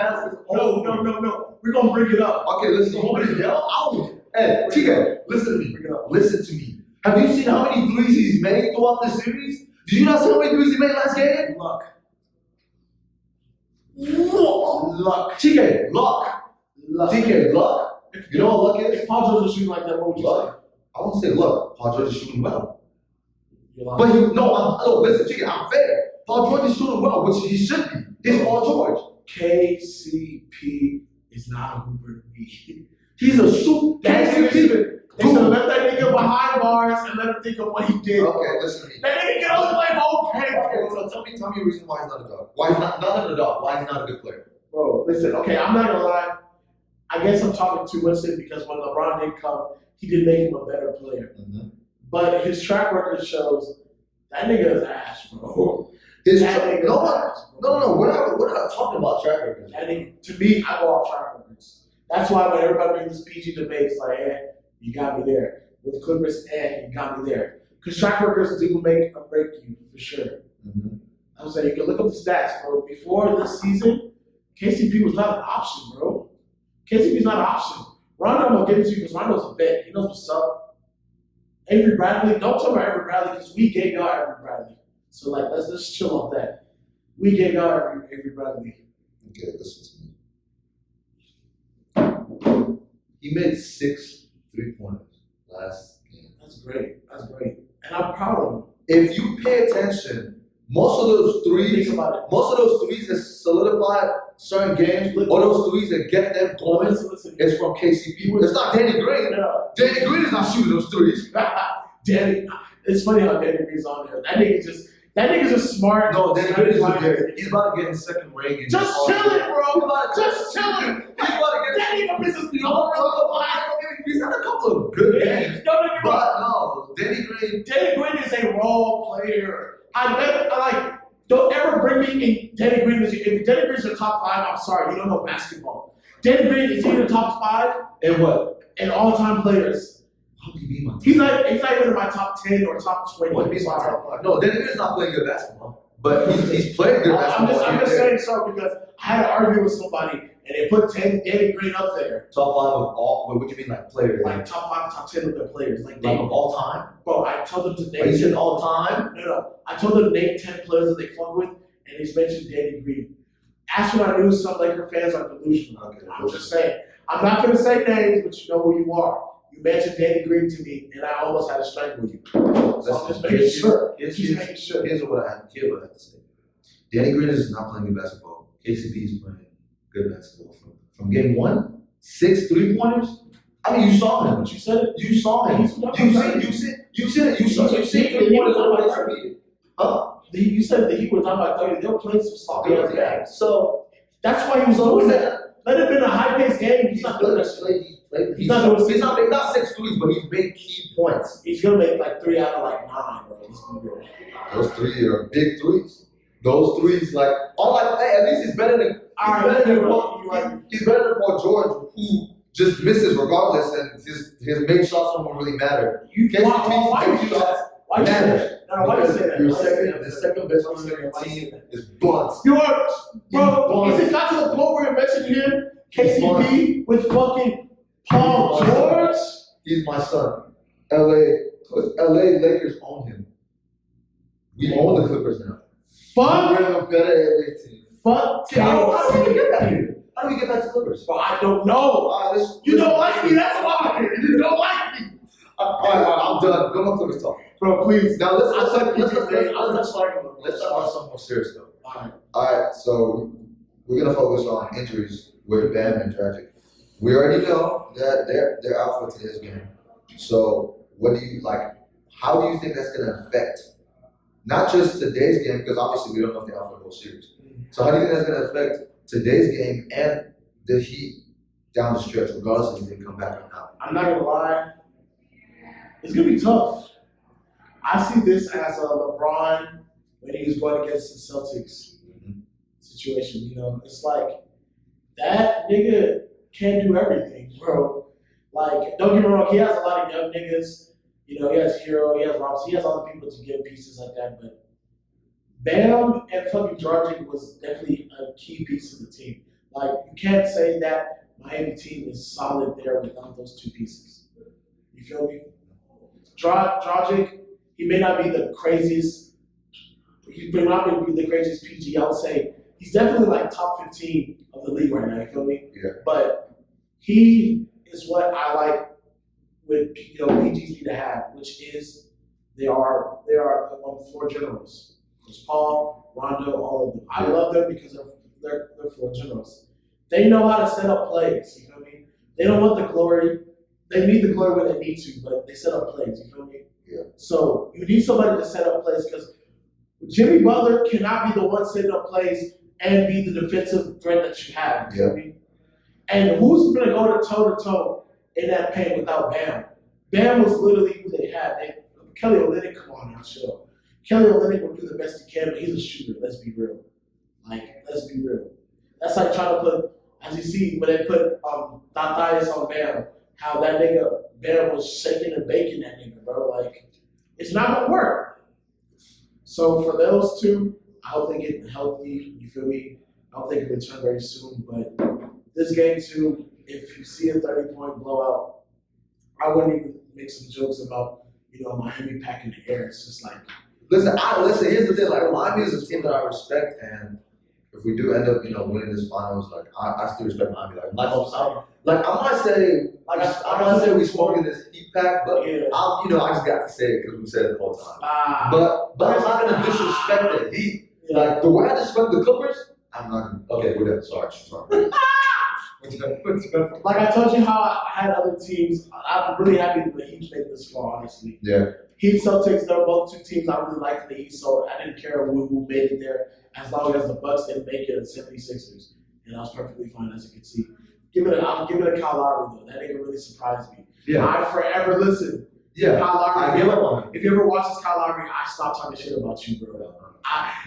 [SPEAKER 2] We're gonna bring it up.
[SPEAKER 1] Okay, listen. You want me to yell? Hey, Chike, listen to me. Listen to me. Have you seen how many threes he's made throughout the series? Did you not see how many threes he made last game?
[SPEAKER 2] Luck.
[SPEAKER 1] Chike, luck. Chike, luck. You know what luck is?
[SPEAKER 2] If Paul George was shooting like that, what would you say?
[SPEAKER 1] I won't say luck. Paul George is shooting well.
[SPEAKER 2] But
[SPEAKER 1] listen, Chike, I'm fair. Paul George is shooting well, which he should be. He's Paul George.
[SPEAKER 2] KCP is not a hooper to me.
[SPEAKER 1] He's a shoot. KCP.
[SPEAKER 2] They should let that nigga behind bars and let him think of what he did.
[SPEAKER 1] Okay, listen to me.
[SPEAKER 2] That nigga can only play okay.
[SPEAKER 1] So tell me a reason why he's not a dog. Why he's not a dog? Why he's not a good player?
[SPEAKER 2] Bro, listen, okay, I'm not gonna lie. I guess I'm talking too much because when LeBron did come, he did make him a better player.
[SPEAKER 1] Mm-hmm.
[SPEAKER 2] But his track record shows that nigga is ass, bro.
[SPEAKER 1] No. We're not talking about track records.
[SPEAKER 2] That nigga, to me, I go off track records. That's why when everybody brings this PG debates, like, you got me there. With the Clippers, you got me there. Because track records do make or break you, for sure.
[SPEAKER 1] Mm-hmm.
[SPEAKER 2] I'm saying, you can look up the stats, bro. Before this season, KCP was not an option, bro. KCP's not an option. Rondo, I'm going to give it to you because Rondo's a vet. He knows what's up. Avery Bradley, don't talk about Avery Bradley because we gave y'all Avery Bradley. So, like, let's just chill off that. We gave y'all Avery Bradley.
[SPEAKER 1] Okay, listen to me. He made 6 3-pointers last game.
[SPEAKER 2] That's great. And I'm proud of him.
[SPEAKER 1] If you pay attention, most of those threes that solidify certain games, or those threes that get them going, is from KCP. It's not Danny Green.
[SPEAKER 2] No.
[SPEAKER 1] Danny Green is not shooting those threes.
[SPEAKER 2] It's funny how Danny Green's on there. That nigga's just smart.
[SPEAKER 1] No, Danny Green is just there. He's about to get his second ring.
[SPEAKER 2] Just chilling, bro. Just chilling.
[SPEAKER 1] He's about to get
[SPEAKER 2] that nigga pisses me off.
[SPEAKER 1] He's had a couple of good games.
[SPEAKER 2] No,
[SPEAKER 1] Danny Green
[SPEAKER 2] is a role player. Don't ever bring me in Danny Green. If Danny Green's your top 5, I'm sorry, you don't know basketball. Danny Green is in the top 5
[SPEAKER 1] and what?
[SPEAKER 2] And all-time players.
[SPEAKER 1] How can he be my top?
[SPEAKER 2] He's not even in my top 10 or top 20.
[SPEAKER 1] What he's my top 5? No, Danny Green's not playing good basketball. But he's playing good basketball.
[SPEAKER 2] I'm just saying so because I had to argue with somebody and they put Danny Green up there.
[SPEAKER 1] Top 5 of all? What do you mean, like players?
[SPEAKER 2] Like top 5, top 10 of their players. Like
[SPEAKER 1] of all time?
[SPEAKER 2] Bro, I told them to name.
[SPEAKER 1] Are you saying all time?
[SPEAKER 2] No. I told them to name 10 players that they fuck with, and he's mentioned Danny Green. As when I knew some Laker fans are delusional. Okay, I'm just saying. I'm not gonna say names, but you know who you are. You mentioned Danny Green to me, and I almost had a strike with you. So I'm just making sure.
[SPEAKER 1] Here's what I have to say. Danny Green is not playing good basketball. KCP is playing good basketball. From game 1, 6 3-pointers. I mean, you saw him.
[SPEAKER 2] But you said it.
[SPEAKER 1] You saw him. You said 3-pointers on my TV. Huh?
[SPEAKER 2] You said that he was talking about 30. They'll play some stuff.
[SPEAKER 1] Yeah.
[SPEAKER 2] So that's why he was always there. Let him in a high-paced game. He's not doing that shit. He's not
[SPEAKER 1] 6 threes, but he's made key points.
[SPEAKER 2] He's gonna make like 3 out of like 9, bro.
[SPEAKER 1] Those 3 are big threes. Those threes, like, hey, at least he's better than he's better than Paul George, who just misses regardless, and his main shots don't really matter.
[SPEAKER 2] Why you say that?
[SPEAKER 1] The second best player on your team is Bunts.
[SPEAKER 2] You are, bro. Is it got to the point where you're mentioning him, KCP, with fucking Paul George?
[SPEAKER 1] He's my son. LA Lakers own him. We own the Clippers now.
[SPEAKER 2] Fuck.
[SPEAKER 1] We're a better LA team.
[SPEAKER 2] Fuck.
[SPEAKER 1] How do we get back here? How do we get back to Clippers?
[SPEAKER 2] But I don't know. You don't like me. That's why. You don't like me.
[SPEAKER 1] All right, I'm done. No more Clippers talk.
[SPEAKER 2] Bro, please.
[SPEAKER 1] Now let's talk about something more serious though. All right. So we're gonna focus on injuries with Bam and Dragić. We already know that they're out for today's game. So what do you like? How do you think that's gonna affect not just today's game, because obviously we don't know if they're out for the whole series. So how do you think that's gonna affect today's game and the Heat down the stretch, regardless if they come back or not?
[SPEAKER 2] I'm not gonna lie. It's gonna be tough. I see this as a LeBron when he was going against the Celtics situation. You know, it's like that nigga can't do everything, bro. Like, don't get me wrong, he has a lot of young niggas. You know, he has Hero, he has Robinson, he has other people to give pieces like that. But Bam and fucking Dragić was definitely a key piece of the team. Like, you can't say that Miami team is solid there without those 2 pieces. You feel me? Dragić, he may not be the craziest. He may not be the craziest PG. I would say he's definitely like top 15 of the league right now. You feel me?
[SPEAKER 1] Yeah.
[SPEAKER 2] But he is what I like with PGs need to have, which is they are floor generals. There's Paul, Rondo, all of them. I love them because they're floor generals. They know how to set up plays. You feel me? They don't want the glory. They need the glory when they need to, but they set up plays. You feel me?
[SPEAKER 1] Yeah. So
[SPEAKER 2] you need somebody to set up plays because Jimmy Butler cannot be the one setting up plays and be the defensive threat that you have. You feel me? And who's going to go toe-to-toe in that paint without Bam? Bam was literally who they had. Kelly Olynyk, come on now, chill. Kelly Olynyk will do the best he can, but he's a shooter. Let's be real. Let's be real. That's like trying to put, as you see, when they put Dragić on Bam, how that nigga Bam was shaking and baking that nigga, bro. Like, it's not gonna work. So for those 2, I hope they get healthy. You feel me? I hope they can return very soon. But this game 2, if you see a 30-point blowout, I wouldn't even make some jokes about Miami packing the air. It's just like
[SPEAKER 1] listen. Here's the thing. Like, Miami is a team that I respect, and if we do end up winning this finals, like I still respect Miami. I might say we smoking this Heat pack, but I just got to say it because we said it the whole time. But I'm not gonna disrespect the Heat. Yeah. Like the way I disrespect the Clippers, I'm not gonna. Okay, we're done. Sorry.
[SPEAKER 2] Like I told you how I had other teams. I'm really happy that the Heat made this far, honestly.
[SPEAKER 1] Yeah.
[SPEAKER 2] Heat, Celtics, they're both 2 teams I really liked in the East, so I didn't care who made it there as long as the Bucks didn't make it, the 76ers. And I was perfectly fine, as you can see. I'll give it a Kyle Lowry, though. That nigga really surprised me. Yeah. I forever listen.
[SPEAKER 1] Yeah.
[SPEAKER 2] Kyle Lowry.
[SPEAKER 1] I give up on him.
[SPEAKER 2] If you ever watch this Kyle Lowry, I stopped talking shit about you, bro.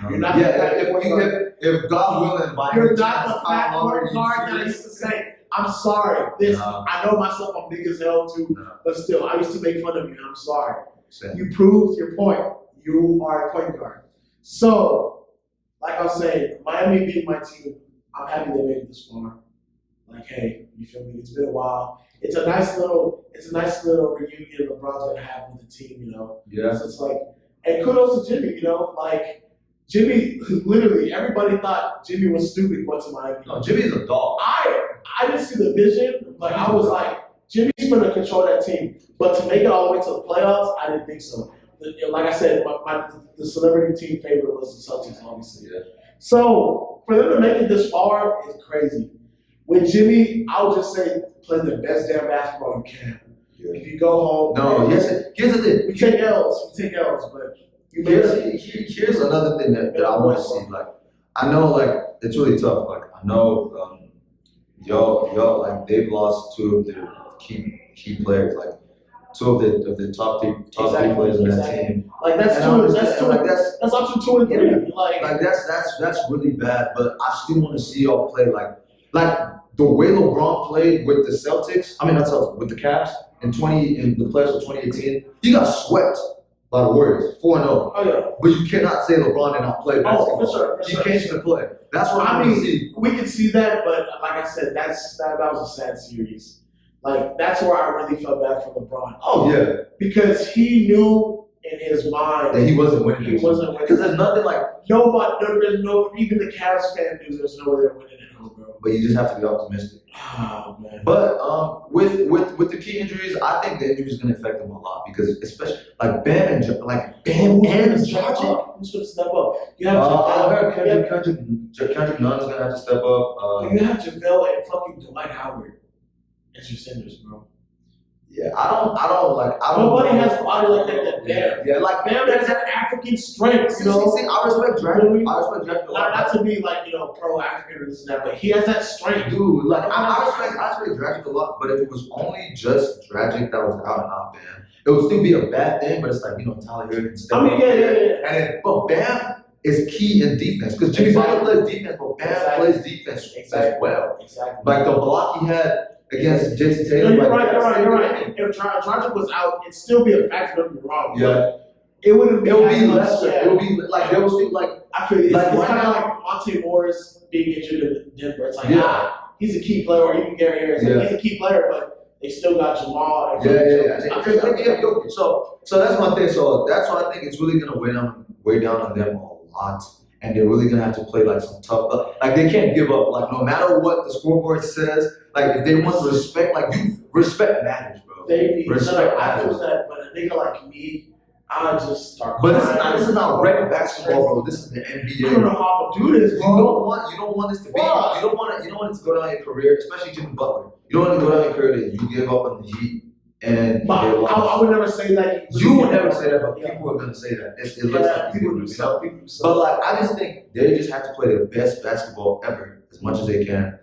[SPEAKER 2] You're not
[SPEAKER 1] if God willing,
[SPEAKER 2] you're not the fat point guard that I used to say. I'm sorry. I know myself, I'm big as hell too, but still, I used to make fun of you, and I'm sorry. You proved your point. You are a point guard. So, like I was saying, Miami being my team, I'm happy they made it this far. Like, hey, you feel me? It's been a while. It's a nice little reunion LeBron's gonna have with the team,
[SPEAKER 1] Yeah.
[SPEAKER 2] So it's like, and kudos to Jimmy, like Jimmy, literally, everybody thought Jimmy was stupid going to Miami.
[SPEAKER 1] No, Jimmy's a dog.
[SPEAKER 2] I didn't see the vision. Like, I was like, Jimmy's going to control that team. But to make it all the way to the playoffs, I didn't think so. Like I said, the celebrity team favorite was the Celtics, obviously. Yeah. So, for them to make it this far is crazy. With Jimmy, I would just say play the best damn basketball you can. Yeah. If you go home.
[SPEAKER 1] No, here's the thing.
[SPEAKER 2] We take L's, but
[SPEAKER 1] here's another thing that I want to see. Like, I know, like, it's really tough. Like, I know like they've lost two of their key players, like two of the top three players in that team.
[SPEAKER 2] Like that's that's option 2 and 3.
[SPEAKER 1] Like that's really bad. But I still want to see y'all play like the way LeBron played with the Celtics. I mean not Celtics, with the Cavs in the playoffs of 2018. He got swept by the Warriors, 4-0.
[SPEAKER 2] Oh yeah.
[SPEAKER 1] But you cannot say LeBron did not play basketball.
[SPEAKER 2] For
[SPEAKER 1] He came to play. That's what I mean. See.
[SPEAKER 2] We can see that, but like I said, that was a sad series. Like that's where I really felt bad for LeBron.
[SPEAKER 1] Oh yeah,
[SPEAKER 2] because he knew in his mind
[SPEAKER 1] that he wasn't winning.
[SPEAKER 2] He wasn't winning
[SPEAKER 1] because there's nothing like
[SPEAKER 2] there's no even the Cavs fan knew there's no way they're winning at home, bro.
[SPEAKER 1] But you just have to be optimistic.
[SPEAKER 2] Oh man.
[SPEAKER 1] But with the key injuries, I think the injury is going to affect them a lot because especially like Bam and
[SPEAKER 2] Dragić. Who's going to step up? You have
[SPEAKER 1] I heard Kendrick Nunn's going to have to step up.
[SPEAKER 2] You have JaVale and fucking Dwight Howard as your centers, bro.
[SPEAKER 1] Yeah, I don't.
[SPEAKER 2] Nobody has a body like that. Bam.
[SPEAKER 1] Yeah, like
[SPEAKER 2] Bam has that African strength.
[SPEAKER 1] See, I respect Dragić.
[SPEAKER 2] Not to be like pro African or this and that, but he has that strength,
[SPEAKER 1] dude. Like I respect Dragić a lot. But if it was only just Dragić that was out and out, Bam, it would still be a bad thing. But it's like Tyler Hero can step up.
[SPEAKER 2] Yeah.
[SPEAKER 1] But Bam is key in defense because Jimmy Butler plays defense, but Bam plays defense as well.
[SPEAKER 2] Exactly.
[SPEAKER 1] Like the block he had against Jason Taylor.
[SPEAKER 2] You're right. If Dragić was out, it'd still be a factor. Don't be wrong.
[SPEAKER 1] Yeah.
[SPEAKER 2] It wouldn't be.
[SPEAKER 1] It would be lesser. It would be like there was still like
[SPEAKER 2] I feel it's kind of like Monte Morris being injured in Denver. It's like he's a key player, or even Gary Harris. He's a key player, but they still got Jamal. And
[SPEAKER 1] So that's my thing. So that's why I think it's really gonna weigh down on them a lot. And they're really gonna have to play like some tough, like they can't give up. Like no matter what the scoreboard says, like if they want respect, like respect matters, bro. Respect matters.
[SPEAKER 2] But a nigga like me, I just start.
[SPEAKER 1] But this is not regular basketball, bro. This is the NBA.
[SPEAKER 2] I don't know how to do this, bro.
[SPEAKER 1] You don't want this to be. You don't want it to go down your career, especially Jimmy Butler. You don't want to go down your career that you give up on the Heat. And
[SPEAKER 2] I would never say that.
[SPEAKER 1] You would never say that, but people are gonna say that. It looks like people do. But like, I just think they just have to play their best basketball ever as much as they can.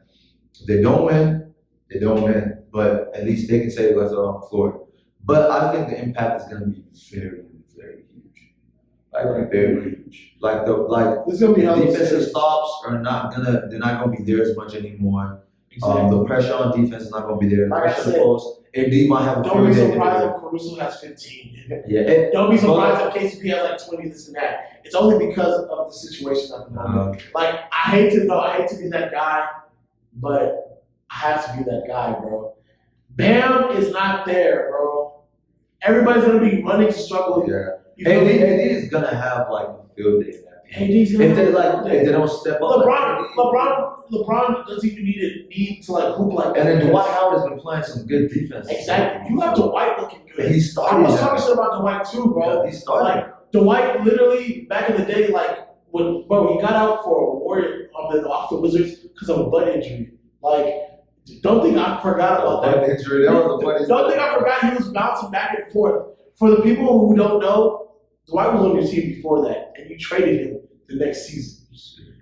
[SPEAKER 1] If they don't win, they don't win. But at least they can say they left it on the floor. But I think the impact is gonna be very, very huge. Like very huge. Like
[SPEAKER 2] this gonna be
[SPEAKER 1] the defensive stops they're not gonna be there as much anymore.
[SPEAKER 2] Exactly.
[SPEAKER 1] The pressure on defense is not gonna be there. The
[SPEAKER 2] like
[SPEAKER 1] pressure on the post. AD might have a
[SPEAKER 2] don't be surprised if Caruso has 15.
[SPEAKER 1] Yeah.
[SPEAKER 2] Don't be surprised if KCP has like 20, this and that. It's only because of the situation at the moment. Like I hate to be that guy, but I have to be that guy, bro. Bam is not there, bro. Everybody's gonna be running to struggle.
[SPEAKER 1] Yeah. AD is gonna have like a field day.
[SPEAKER 2] AD's gonna
[SPEAKER 1] if they don't step up.
[SPEAKER 2] LeBron doesn't even need to like hoop like that.
[SPEAKER 1] And then Dwight Howard has been playing some good defense.
[SPEAKER 2] Exactly. You have Dwight looking good.
[SPEAKER 1] He started.
[SPEAKER 2] I was talking shit about Dwight too, bro.
[SPEAKER 1] Yeah, he started.
[SPEAKER 2] Like Dwight literally back in the day, like when he got out for a Warrior off the Wizards because of a butt injury. Like, don't think I forgot about that.
[SPEAKER 1] Injury. That was the funniest.
[SPEAKER 2] Don't think I forgot he was bouncing back and forth. For the people who don't know, Dwight was on your team before that, and you traded him the next season.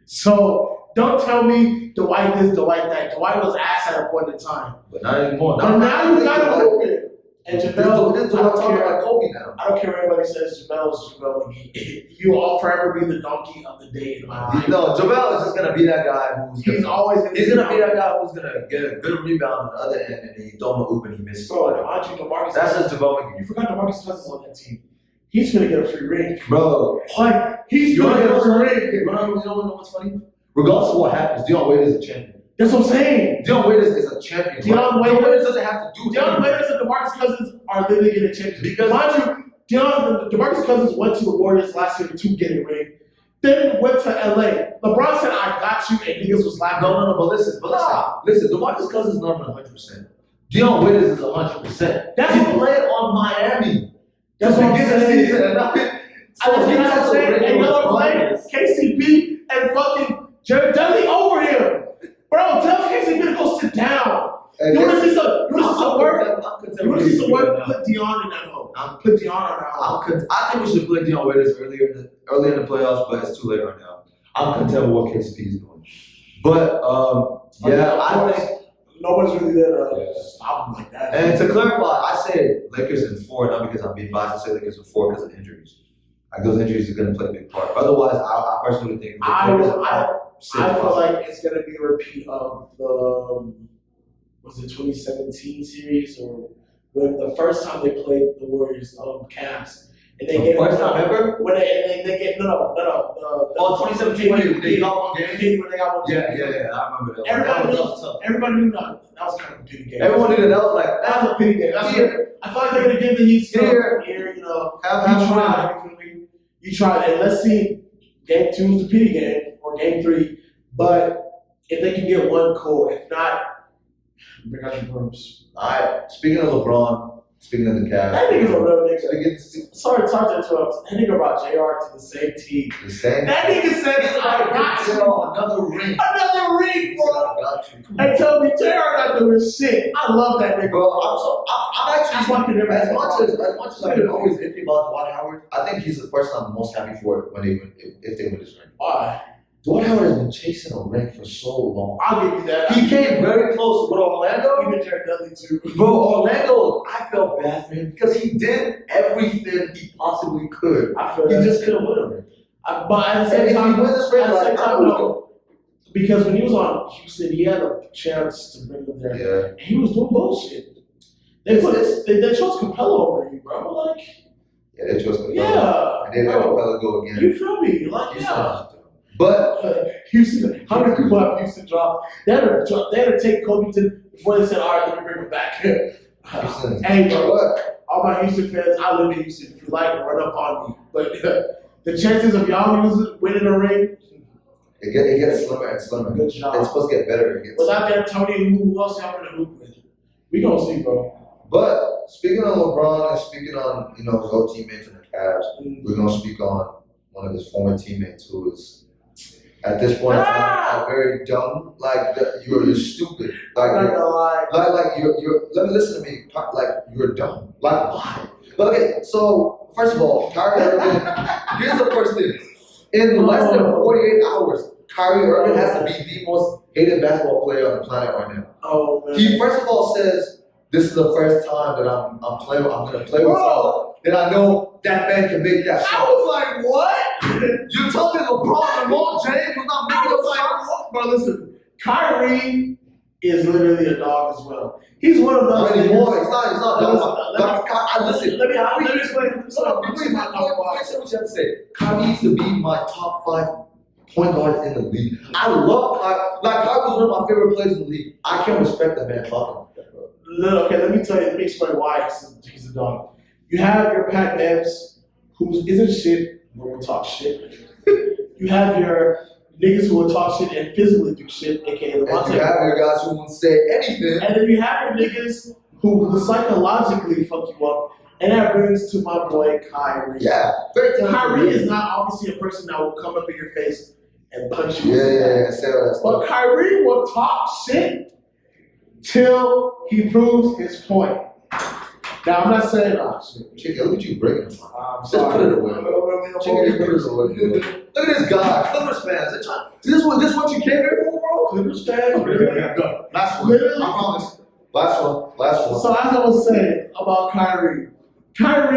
[SPEAKER 2] So don't tell me Dwight this, Dwight that. Dwight was ass at a point in time.
[SPEAKER 1] But not anymore.
[SPEAKER 2] Now you got to move it. And JaVale,
[SPEAKER 1] this is what I'm talking about Kobe now.
[SPEAKER 2] I don't care what anybody says. JaVale is JaVale McGee. You will all forever be the donkey of the day in my life.
[SPEAKER 1] No, JaVale is just gonna be that guy who's
[SPEAKER 2] he's gonna be
[SPEAKER 1] that guy who's gonna get a good rebound on the other end and then he throw him a hoop and he misses.
[SPEAKER 2] Bro, DeMarcus.
[SPEAKER 1] That's just JaVale McGee.
[SPEAKER 2] You forgot DeMarcus Cousins on that team. He's gonna get a free ring,
[SPEAKER 1] bro.
[SPEAKER 2] Like he's gonna get a free ring.
[SPEAKER 1] You know what's funny? Regardless of what happens, Dion Waiters is a champion.
[SPEAKER 2] That's what I'm saying.
[SPEAKER 1] Dion Waiters is a champion.
[SPEAKER 2] Dion Waiters
[SPEAKER 1] doesn't have to do
[SPEAKER 2] Dion Waiters and DeMarcus Cousins are literally getting a championship.
[SPEAKER 1] Because
[SPEAKER 2] mind you, DeMarcus Cousins went to the Warriors last year to get a ring. Then went to LA. LeBron said, "I got you," and niggas was laughing.
[SPEAKER 1] No. But listen. DeMarcus Cousins is not 100%. Dion Waiters is 100%.
[SPEAKER 2] That's
[SPEAKER 1] he
[SPEAKER 2] what
[SPEAKER 1] played on Miami.
[SPEAKER 2] That's what I'm saying.
[SPEAKER 1] I'm saying.
[SPEAKER 2] And y'all are playing KCP and fucking Jared Dudley over him. Bro, tell KCP to go sit down. You want to see some work? You want to see some work? Put Dion in that hole. Put Dion on that hole.
[SPEAKER 1] I think we should play Dion Waiters earlier in the playoffs, but it's too late right now. I'm content with what KCP is doing. But
[SPEAKER 2] nobody's really there to stop him like that.
[SPEAKER 1] And to clarify, I said Lakers in 4, not because I'm being biased. I said Lakers in 4 because of injuries. Like those injuries are going to play a big part. Otherwise, I personally think
[SPEAKER 2] I feel like it's going to be a repeat of the was it 2017 series or when the first time they played the Warriors Cavs. And they
[SPEAKER 1] the first time ever?
[SPEAKER 2] When they get no.
[SPEAKER 1] 2017 when they got one game.
[SPEAKER 2] When they got one game.
[SPEAKER 1] Yeah. I remember that.
[SPEAKER 2] Everybody knew that was kind of a pity game.
[SPEAKER 1] Everyone knew that was like
[SPEAKER 2] that was a pity game. I felt like they're gonna give the Heat here. You know, you tried, and let's see. Game 2 is the pity game or game 3. But if they can get one, cool. If not, bring out your brooms.
[SPEAKER 1] All right. Speaking of LeBron, speaking of the Cavs,
[SPEAKER 2] that nigga's a real nigga. Sorry to interrupt. That nigga brought JR to the same team.
[SPEAKER 1] The same.
[SPEAKER 2] That nigga said, "I got you."
[SPEAKER 1] Another ring.
[SPEAKER 2] Another ring, bro.
[SPEAKER 1] I got you.
[SPEAKER 2] Hey, tell me, JR not doing shit. I love that nigga.
[SPEAKER 1] Bro, I'm actually
[SPEAKER 2] as much
[SPEAKER 1] as I've been always iffy about Dwight Howard, I think he's the person I'm most happy for when they win, if they win this ring.
[SPEAKER 2] Why?
[SPEAKER 1] Dwight Howard has been chasing a ring for so long.
[SPEAKER 2] I'll give you that.
[SPEAKER 1] He came very close with Orlando.
[SPEAKER 2] Even Jared Dudley too.
[SPEAKER 1] Bro, Orlando, I felt bad for him because he did everything he possibly could.
[SPEAKER 2] I feel
[SPEAKER 1] he
[SPEAKER 2] that.
[SPEAKER 1] just couldn't win a ring.
[SPEAKER 2] But at the same time,
[SPEAKER 1] no.
[SPEAKER 2] Because when he was on Houston, he had a chance to bring them there.
[SPEAKER 1] Yeah.
[SPEAKER 2] And he was doing bullshit. They chose Capella over you, bro. Like.
[SPEAKER 1] Yeah, they chose Capella.
[SPEAKER 2] Yeah.
[SPEAKER 1] And they let Capella go again.
[SPEAKER 2] You feel me? Like, yeah.
[SPEAKER 1] But
[SPEAKER 2] Houston, how many people have Houston dropped? They had to take Covington before they said, all right, let me bring him back. Hey, bro, all my Houston fans, I live in Houston. If you like, run up on me. But the chances of y'all winning a ring,
[SPEAKER 1] it gets slimmer and slimmer.
[SPEAKER 2] Good job.
[SPEAKER 1] It's supposed to get better.
[SPEAKER 2] Without that Tony, who else y'all gonna hoop with? We gonna see, bro.
[SPEAKER 1] But speaking on LeBron and speaking on his old teammates in the Cavs, we're gonna speak on one of his former teammates who is. At this point, I'm very dumb. Like you're stupid. Like
[SPEAKER 2] I'm not gonna lie.
[SPEAKER 1] Like you're. Let me listen to me. Like you're dumb. Like why? But okay. So first of all, Kyrie Irving. Here's the first thing. In less than 48 hours, Kyrie Irving has to be the most hated basketball player on the planet right now.
[SPEAKER 2] Oh man.
[SPEAKER 1] He first of all says, "This is the first time that I'm playing. I'm gonna play with someone that I know that man can make that shot."
[SPEAKER 2] I was like, what?
[SPEAKER 1] You're telling me LeBron James was not making those shots?
[SPEAKER 2] Bro, listen, Kyrie is literally a dog as well. He's one of those.
[SPEAKER 1] Not anymore. He's not.
[SPEAKER 2] Listen. Let me explain.
[SPEAKER 1] Before you say what you have to say, Kyrie used to be my top 5 point guards in the league. I love Kyrie. Like Kyrie was one of my favorite players in the league. I can't respect the man talking like that, bro.
[SPEAKER 2] Okay, let me explain why he's a dog. You have your Pat Evs, who isn't shit, but will talk shit. You have your niggas who will talk shit and physically do shit, aka the
[SPEAKER 1] And you have your guys who won't say anything.
[SPEAKER 2] And then you have your niggas who psychologically fuck you up. And that brings to my boy Kyrie.
[SPEAKER 1] Yeah, very talented.
[SPEAKER 2] Kyrie is not obviously a person that will come up in your face and punch you.
[SPEAKER 1] Yeah. Say that stuff.
[SPEAKER 2] But Kyrie will talk shit till he proves his point. Now, I'm not saying shit.
[SPEAKER 1] Chike, look at you breaking them.
[SPEAKER 2] Just
[SPEAKER 1] put it away. Chike, just put it away. Look at this guy, Clippers fans. This what you came here for, bro? Clippers fans? Really? Last one. I promise. Last one.
[SPEAKER 2] So as I was saying about Kyrie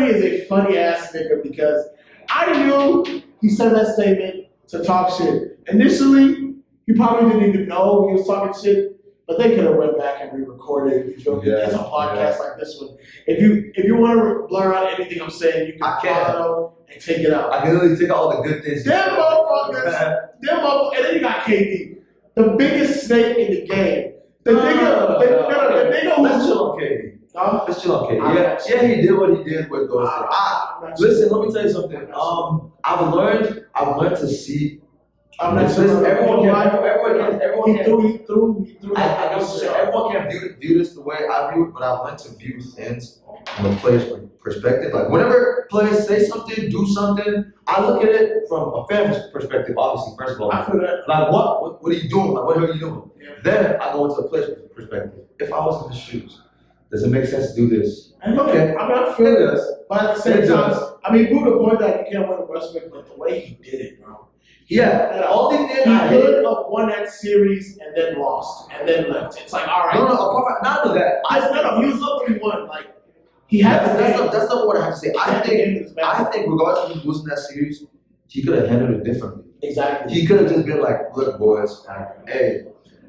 [SPEAKER 2] is a funny ass nigga because I knew he said that statement to talk shit. Initially, he probably didn't even know he was talking shit. But they could have went back and re-recorded. You feel me? It's a podcast like this one. If you want to blur out anything I'm saying, you can follow and take it out.
[SPEAKER 1] I can literally take all the good things.
[SPEAKER 2] Them motherfuckers. And then you got KD, the biggest snake in the game. The nigga who.
[SPEAKER 1] Let's chill on KD. Let's chill on KD. Yeah, he did what he did with those things. Listen, let me tell you something. I've learned to see. Everyone can't view this the way I view it, but I've learned to view things from a player's perspective. Like whenever players say something, do something, I look at it from a fan's perspective. Obviously, first of all,
[SPEAKER 2] I feel that.
[SPEAKER 1] Like what are you doing? Like what are you doing? Yeah. Then I go into the player's perspective. If I was in his shoes, does it make sense to do this?
[SPEAKER 2] Okay. I feel it. But at the same time, I mean, prove the point that you can't win the respect, but the way he did it, bro.
[SPEAKER 1] Yeah, the only thing
[SPEAKER 2] He
[SPEAKER 1] I hate.
[SPEAKER 2] could have won that series and then lost and then left. It's like, all right.
[SPEAKER 1] No, apart from none of that.
[SPEAKER 2] He was up 3-1. Like, he had
[SPEAKER 1] That's not what I have to say. I think regardless of him losing that series, he could have handled it differently.
[SPEAKER 2] Exactly.
[SPEAKER 1] He could have just been like, look, boys, hey,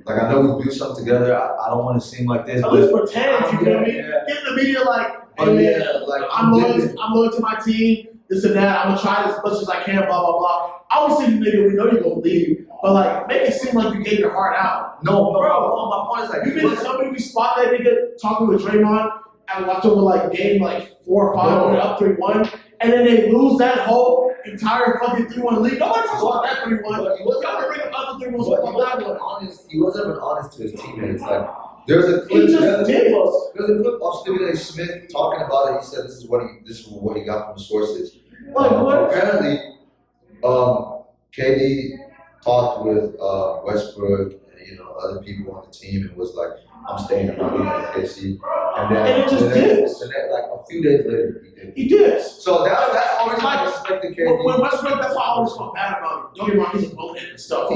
[SPEAKER 1] like I know we do something together. I don't want to seem like this.
[SPEAKER 2] At least pretend, you feel me? Give the media like, hey man, I'm loyal to my team, this and that. I'm gonna try as much as I can, blah blah blah. Obviously, nigga, we know you're gonna leave, but like, make it seem like you gave your heart out.
[SPEAKER 1] No, bro. My point is like,
[SPEAKER 2] you been to somebody we spot that nigga talking with Draymond and watch over like game like 4 or 5 when they're up 3-1, and then they lose that whole entire fucking 3-1 lead. Nobody talks about that 3-1. Y'all can bring up other 3-1s about that one.
[SPEAKER 1] He wasn't even honest to his teammates. Like, there's a clip.
[SPEAKER 2] There's
[SPEAKER 1] a clip of Stephen A. Smith talking about it. He said this is what he got from the sources.
[SPEAKER 2] Like what?
[SPEAKER 1] Apparently, KD talked with Westbrook and other people on the team and was like, I'm staying around in KC. And
[SPEAKER 2] it just dips.
[SPEAKER 1] And then, like a few days later, he did.
[SPEAKER 2] He dips.
[SPEAKER 1] So that's always like respecting KD.
[SPEAKER 2] When Westbrook, that's why I always felt bad about him. Don't get me wrong, he's a bonehead and stuff.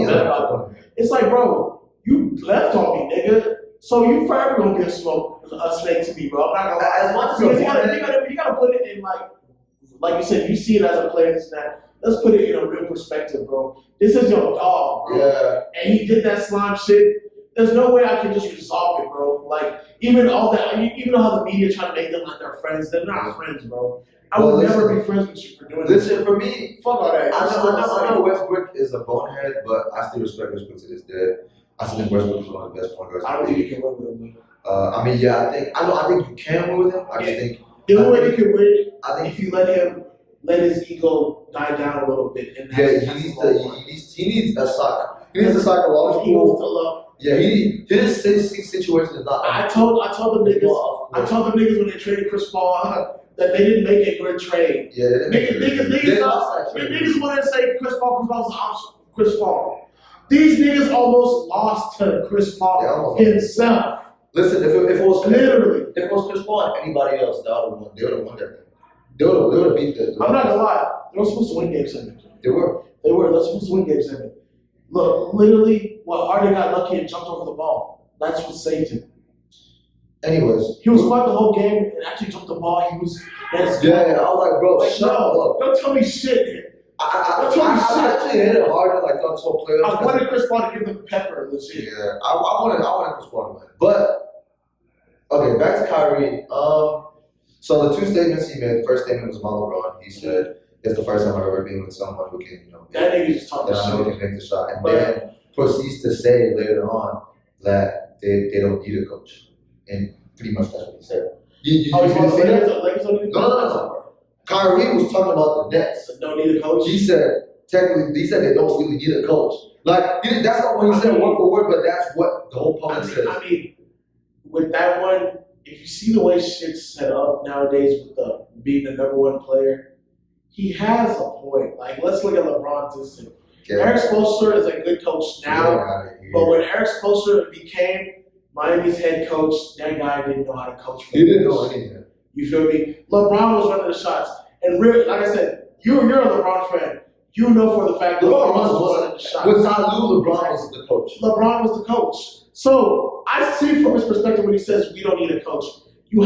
[SPEAKER 2] It's like, bro, you left on me, nigga. So you forever gonna be a snake to me, bro. I'm not gonna lie.
[SPEAKER 1] As much as
[SPEAKER 2] you gotta put it in like you said, you see it as a player, this and that. Let's put it in a real perspective, bro. This is your dog, bro.
[SPEAKER 1] Yeah.
[SPEAKER 2] And he did that slime shit. There's no way I can just resolve it, bro. Like, even all that, even how the media try to make them like they're friends, they're not friends, bro. I would never be friends with you for doing this.
[SPEAKER 1] Listen, for me,
[SPEAKER 2] fuck all that.
[SPEAKER 1] I know Westbrook is a bonehead, but I still respect Westbrook to this day. I still think Westbrook is one of the best point guards.
[SPEAKER 2] I don't think you can win with him.
[SPEAKER 1] I mean, yeah, I think you can win with him. I just think
[SPEAKER 2] the only way you can win,
[SPEAKER 1] I think
[SPEAKER 2] if you let his ego die down a little bit. And
[SPEAKER 1] he needs a psychological.
[SPEAKER 2] Ego still up.
[SPEAKER 1] Yeah, his situation is not.
[SPEAKER 2] I told the niggas when they traded Chris Paul that they didn't make a good trade.
[SPEAKER 1] Yeah,
[SPEAKER 2] niggas wanted to say Chris Paul was an option. Chris Paul. These niggas almost lost to Chris Paul himself.
[SPEAKER 1] Listen, if it was
[SPEAKER 2] literally,
[SPEAKER 1] if it was Chris Paul and anybody else, they would have won that thing. They would have beat the.
[SPEAKER 2] I'm not gonna lie. They were supposed to win Game 7.
[SPEAKER 1] They were.
[SPEAKER 2] They're supposed to win Game 7. Look, literally, Harden got lucky and jumped over the ball. That's what saved him.
[SPEAKER 1] Anyways,
[SPEAKER 2] he was quiet the whole game and actually jumped the ball. He was.
[SPEAKER 1] I was like, bro, shut up.
[SPEAKER 2] Don't tell me shit.
[SPEAKER 1] I actually hit it harder like those whole players.
[SPEAKER 2] I wanted Chris Paul to give them pepper and shit.
[SPEAKER 1] Yeah, I wanted Chris Paul to win. But okay, back to Kyrie. So the two statements he made. The first statement was about LeBron. He said, "It's the first time I've ever been with someone who can,
[SPEAKER 2] that nigga just talking shit.
[SPEAKER 1] I know can make the shot." And then proceeds to say later on that they don't need a coach, and pretty much that's what he said.
[SPEAKER 2] He's going to say that?
[SPEAKER 1] No. Kyrie was talking about the Nets.
[SPEAKER 2] Don't need a coach.
[SPEAKER 1] He said they don't really need a coach. Like that's not what he said word for word, but that's what the whole public says.
[SPEAKER 2] I mean, with that one, if you see the way shit's set up nowadays with being the number one player, he has a point. Like, let's look at LeBron's system. Eric Spoelstra is a good coach now, but when Eric Spoelstra became Miami's head coach, that guy didn't know how to coach.
[SPEAKER 1] He didn't know anything.
[SPEAKER 2] You feel me? LeBron was running the shots. And really, like I said, you're a LeBron fan. You know for the fact that LeBron was running the shots.
[SPEAKER 1] With Tyloo, LeBron was the coach.
[SPEAKER 2] LeBron was the coach. So I see from his perspective when he says we don't need a coach. You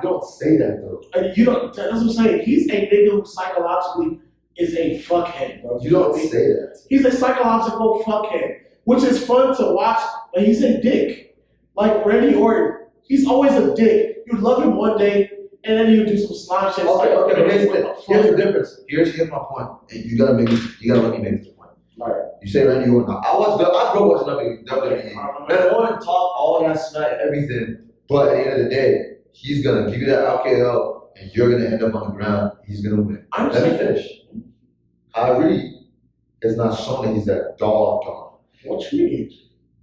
[SPEAKER 1] don't say that though.
[SPEAKER 2] And you don't. That's what I'm saying. He's a nigga who psychologically is a fuckhead, bro.
[SPEAKER 1] You don't say that.
[SPEAKER 2] He's a psychological fuckhead, which is fun to watch, but he's a dick. Like Randy Orton, he's always a dick. You'd love him one day, and then he'd do some slime shit.
[SPEAKER 1] Okay, here's the difference. Here's my point. And you gotta let me make this point.
[SPEAKER 2] All right.
[SPEAKER 1] You say Randy Orton. I grew up watching WWE. Man, Orton talk all that smack and everything, but at the end of the day, he's gonna give you that RKO, and you're gonna end up on the ground. He's gonna win. Let me finish. Kyrie has not shown that he's that dog.
[SPEAKER 2] What you mean?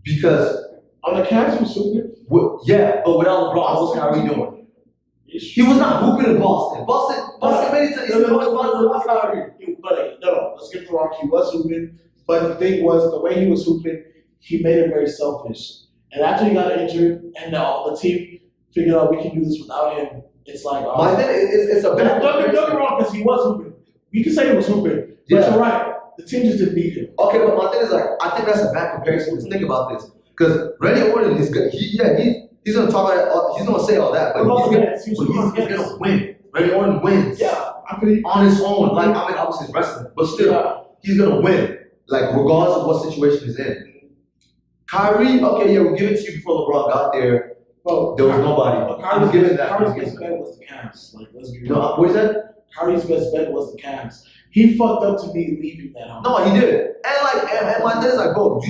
[SPEAKER 1] Because
[SPEAKER 2] on the Cavs, he was hooping.
[SPEAKER 1] Yeah, but without LeBron, what's Kyrie doing? He was not hooping in Boston. Boston made it to
[SPEAKER 2] No, let's get the wrong. He was hooping, but the thing was, the way he was hooping, he made it very selfish. And after he got injured, and the team figured out we can do this without him, it's like,
[SPEAKER 1] it's a bad.
[SPEAKER 2] Don't get wrong, because he was hooping. You can say he was hooping, but you're right. The team just didn't need him.
[SPEAKER 1] Okay, but my thing is like, I think that's a bad comparison. Because think about this. Because Randy Orton is good. He's gonna talk about, he's gonna say all that, but he's gonna win. Randy Orton wins.
[SPEAKER 2] Yeah, I mean,
[SPEAKER 1] on his own. Like, I mean, obviously it's wrestling, but still, he's gonna win. Like, regardless of what situation he's in. Kyrie, okay, yeah, we'll give it to you before LeBron got there.
[SPEAKER 2] Bro,
[SPEAKER 1] there was nobody.
[SPEAKER 2] Kyrie's
[SPEAKER 1] giving that.
[SPEAKER 2] Kyrie's best bet was the Cavs. Like, let's be real.
[SPEAKER 1] No, what is that?
[SPEAKER 2] Kyrie's best bet was the Cavs. He fucked up to me leaving that home.
[SPEAKER 1] No, he did. And like, and my thing is like, bro,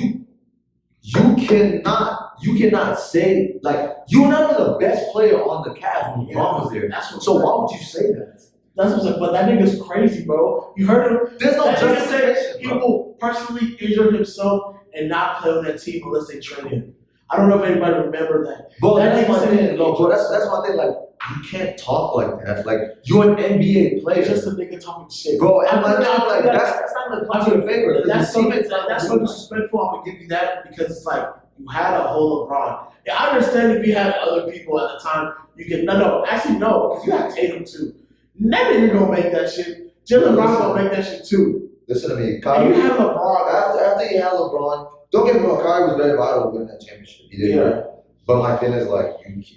[SPEAKER 1] you cannot say like you're not even the best player on the Cavs when LeBron was there. So why would you say that?
[SPEAKER 2] That's what I'm saying. But that nigga's crazy, bro. You heard him.
[SPEAKER 1] There's no justification.
[SPEAKER 2] He will personally injure himself and not play on that team unless they trade him. I don't know if anybody remember that.
[SPEAKER 1] Bro, that's my thing. No, bro, that's my thing. Like, you can't talk like that. Like, you're an NBA player.
[SPEAKER 2] Just a nigga talking shit.
[SPEAKER 1] Bro, and like that's not like punching your favor.
[SPEAKER 2] That's so disrespectful. I'm gonna give you that because it's like you had a whole LeBron. Yeah, I understand if you had other people at the time. You can actually no, because you had Tatum too. That nigga gonna make that shit. Jalen Brown gonna make that shit too.
[SPEAKER 1] Listen to me, Kyrie.
[SPEAKER 2] You had LeBron
[SPEAKER 1] after you had LeBron. Don't get me wrong, Kyrie was very vital to win that championship. He did, right? But my thing is like,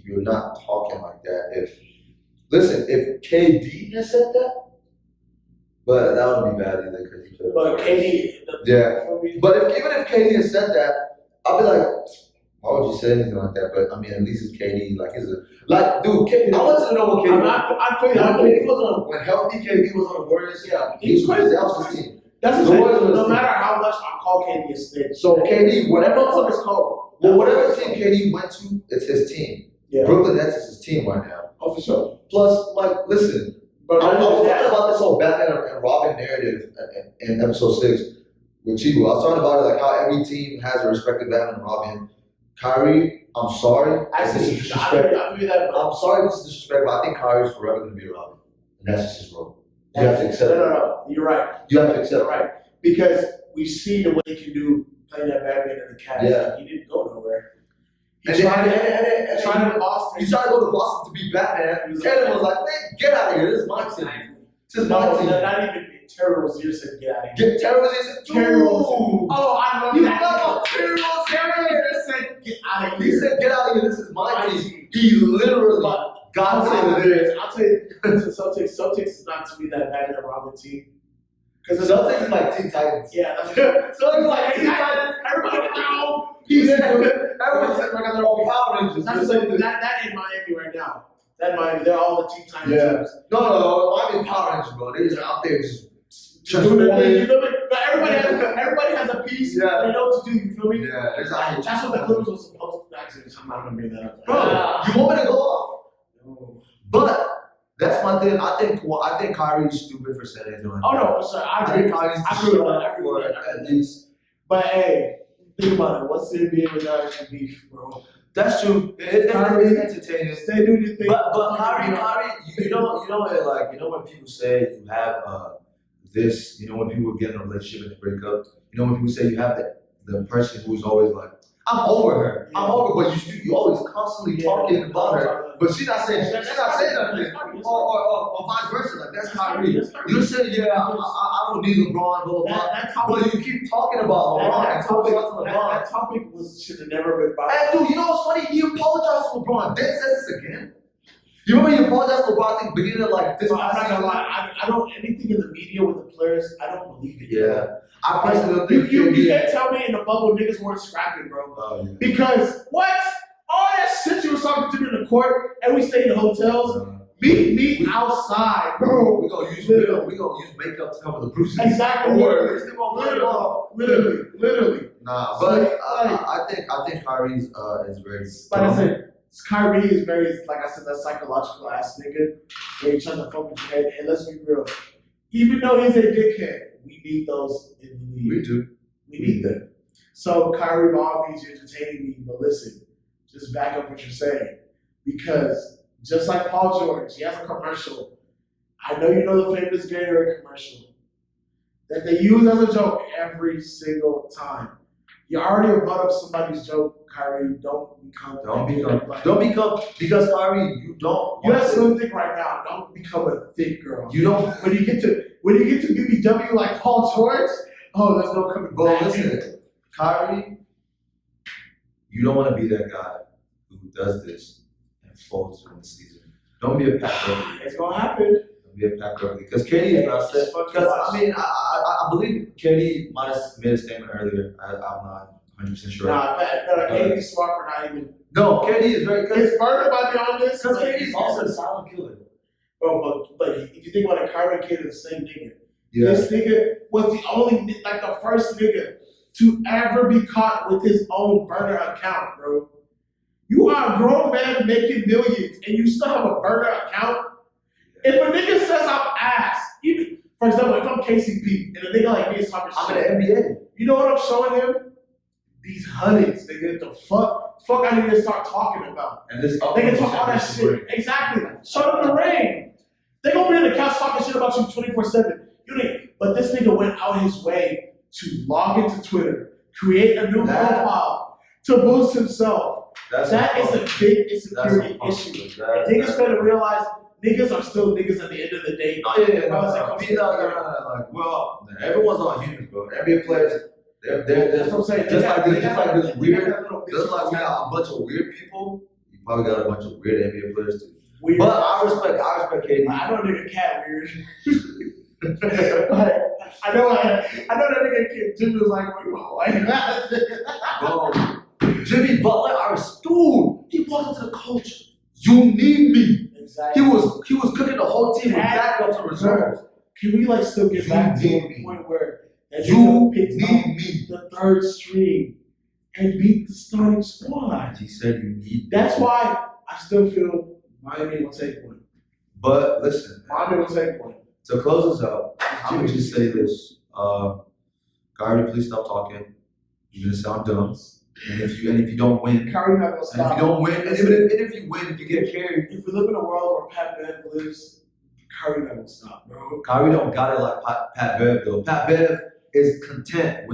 [SPEAKER 1] you're not talking like that. If KD had said that, but that would be bad either because he could.
[SPEAKER 2] But KD,
[SPEAKER 1] yeah. But even if KD had said that, I'd be like, why would you say anything like that? But I mean, at least it's KD. Like, dude, KD. I want to know what KD. When healthy, KD was on the Warriors. Yeah, he was crazy. That was his team.
[SPEAKER 2] That's what I'm saying. No matter how much I call KD a snitch.
[SPEAKER 1] So KD, whatever motherfuckers call, whatever team KD went to, it's his team. Yeah. Brooklyn Nets is his team right now.
[SPEAKER 2] Oh, for sure.
[SPEAKER 1] Plus, like, listen, I was talking about this whole Batman and Robin narrative in episode 6 with Chico. I was talking about it, like how every team has a respective Batman and Robin. Kyrie, I'm sorry. This is disrespect. I'm sorry this is disrespect, but I think Kyrie's forever going to be a Robin. And that's just his role. You have to accept it.
[SPEAKER 2] No. You're right.
[SPEAKER 1] You have to accept it.
[SPEAKER 2] Right. Because we've seen the way he can do playing that Batman in the Cavs.
[SPEAKER 1] Yeah.
[SPEAKER 2] He didn't go nowhere.
[SPEAKER 1] He tried to go to Boston to be Batman. And was like, man, get out of here. This is my team. This is my team.
[SPEAKER 2] Not even Terry Rozier said get out of here.
[SPEAKER 1] Terry Rozier said,
[SPEAKER 2] oh, I know
[SPEAKER 1] that.
[SPEAKER 2] Terry Rozier said get out of here.
[SPEAKER 1] He said get out of here. This is my team. He literally got out of there.
[SPEAKER 2] I'll tell you, the Celtics is not to be that Batman Robin team.
[SPEAKER 1] Because the Celtics is like Teen Titans.
[SPEAKER 2] Yeah, that's good.
[SPEAKER 1] Celtics is like Teen Titans.
[SPEAKER 2] Everybody know.
[SPEAKER 1] Everyone's like their own Power Rangers.
[SPEAKER 2] That ain't Miami right now. That Miami, they're all the Teen Titans teams.
[SPEAKER 1] No, Miami Power Rangers, bro. They're just out there just
[SPEAKER 2] doing their thing. You feel me? But everybody has a piece.
[SPEAKER 1] Yeah.
[SPEAKER 2] They know what to do. You feel me?
[SPEAKER 1] Yeah.
[SPEAKER 2] That's what the Clippers was supposed to actually. I'm not gonna bring that up.
[SPEAKER 1] Bro, you want me to go off?
[SPEAKER 2] No.
[SPEAKER 1] But that's my thing. I think Kyrie's stupid for San Antonio.
[SPEAKER 2] Oh no, for sure. I
[SPEAKER 1] think Kyrie's stupid at least.
[SPEAKER 2] But hey, think about it. What's the NBA without beef, bro?
[SPEAKER 1] That's true. It's entertaining.
[SPEAKER 2] They do the thing.
[SPEAKER 1] But Kyrie, you know, when people say you have this, when people get in a relationship and they break up, when people say you have the person who's always like, I'm over her. Yeah. I'm over, but you always constantly talking about her. But she's not saying nothing. Or vice versa. Like, that's Kyrie. You say, yeah, I don't need LeBron, blah, blah, blah. But you keep talking about LeBron.
[SPEAKER 2] That topic should have never been about.
[SPEAKER 1] And dude, you know what's funny? He apologized to LeBron. Then says this again. You remember he apologized to LeBron, I think, beginning of like this.
[SPEAKER 2] I'm not gonna lie. I don't, anything in the media with the players, I don't believe it.
[SPEAKER 1] Yeah. I personally don't think
[SPEAKER 2] you can't tell me in the bubble niggas weren't scrapping, bro.
[SPEAKER 1] Oh, yeah.
[SPEAKER 2] Because what? All that shit you were talking to me in the court, and we stayed in hotels. Meet me outside, bro.
[SPEAKER 1] We gonna use makeup to cover the bruises.
[SPEAKER 2] Exactly. Literally.
[SPEAKER 1] Nah, but I think Kyrie is very.
[SPEAKER 2] Like I said, Kyrie is very, like I said, that psychological ass nigga where he's trying to fuck with your head. And let's be real, even though he's a dickhead, we need those in the league.
[SPEAKER 1] We do.
[SPEAKER 2] We need them. So Kyrie, by all means, you're entertaining me, but listen, just back up what you're saying. Because just like Paul George, he has a commercial. I know you know the famous Gatorade commercial that they use as a joke every single time. You're already a butt of somebody's joke, Kyrie. Don't become because Kyrie, you don't. You have slim thick right now. Don't become a thick girl.
[SPEAKER 1] You don't.
[SPEAKER 2] When you get to BBW like Paul George, oh, there's no coming
[SPEAKER 1] Bro,
[SPEAKER 2] back.
[SPEAKER 1] listen, Kyrie, you don't want to be that guy who does this and folds during the season. Don't be a Pat Beverly.
[SPEAKER 2] It's gonna happen.
[SPEAKER 1] Don't be a Pat Beverly. Because Katie is not set. Because, I mean, I believe Katie might have made a statement earlier. I'm not 100% sure.
[SPEAKER 2] Nah, Katie's smart for not even.
[SPEAKER 1] No, Katie is very good.
[SPEAKER 2] His burner might be on this.
[SPEAKER 1] Because Katie's also a silent killer.
[SPEAKER 2] Bro, but if you think about it, Kyrie and Katie are the same nigga.
[SPEAKER 1] Yeah.
[SPEAKER 2] This nigga was the only, like the first nigga to ever be caught with his own burner account, bro. You are a grown man making millions and you still have a burner account? If a nigga says I'm ass, even, for example, if I'm KCP and a nigga like me is talking
[SPEAKER 1] I'm
[SPEAKER 2] shit,
[SPEAKER 1] in the NBA.
[SPEAKER 2] you know what I'm showing him? These hundreds, nigga. The fuck I need to start talking about.
[SPEAKER 1] And this
[SPEAKER 2] They can talk all that shit. Exactly. Show them the ring. They gonna be on the couch talking shit about you 24/7. But this nigga went out his way to log into Twitter, create a new profile to boost himself. That is a big insecurity issue. And niggas better realize niggas are still niggas at the end of the day.
[SPEAKER 1] Oh yeah, no. Well, everyone's not humans, bro. NBA players, they're
[SPEAKER 2] That's what I'm saying.
[SPEAKER 1] just like this weird. Just like we got a bunch of weird people, you probably got a bunch of weird NBA players too.
[SPEAKER 2] Weird.
[SPEAKER 1] But I respect KD.
[SPEAKER 2] I know nigga cat weird. But I know that nigga Jimmy was like, like that.
[SPEAKER 1] Bro, Jimmy Butler, dude, he walked up to the coach. You need me.
[SPEAKER 2] Exactly.
[SPEAKER 1] He was cooking the whole team with backups and reserves.
[SPEAKER 2] Can we like still get back to
[SPEAKER 1] need
[SPEAKER 2] the
[SPEAKER 1] me.
[SPEAKER 2] point where
[SPEAKER 1] You
[SPEAKER 2] picked
[SPEAKER 1] need
[SPEAKER 2] up
[SPEAKER 1] me.
[SPEAKER 2] the third string and beat the starting squad?
[SPEAKER 1] He said you need.
[SPEAKER 2] That's why I still feel Miami will take one.
[SPEAKER 1] But listen,
[SPEAKER 2] Miami will take one.
[SPEAKER 1] to close us out, I'm gonna just say this. Kyrie, please stop talking. You're gonna sound dumb. And if you don't win,
[SPEAKER 2] Kyrie not gonna
[SPEAKER 1] and
[SPEAKER 2] stop.
[SPEAKER 1] if you don't win, and if you win, if you get carried,
[SPEAKER 2] If we live in a world where Pat Bev lives, Kyrie not gonna stop, bro.
[SPEAKER 1] Kyrie don't got it like Pat Bev though. Pat Bev is content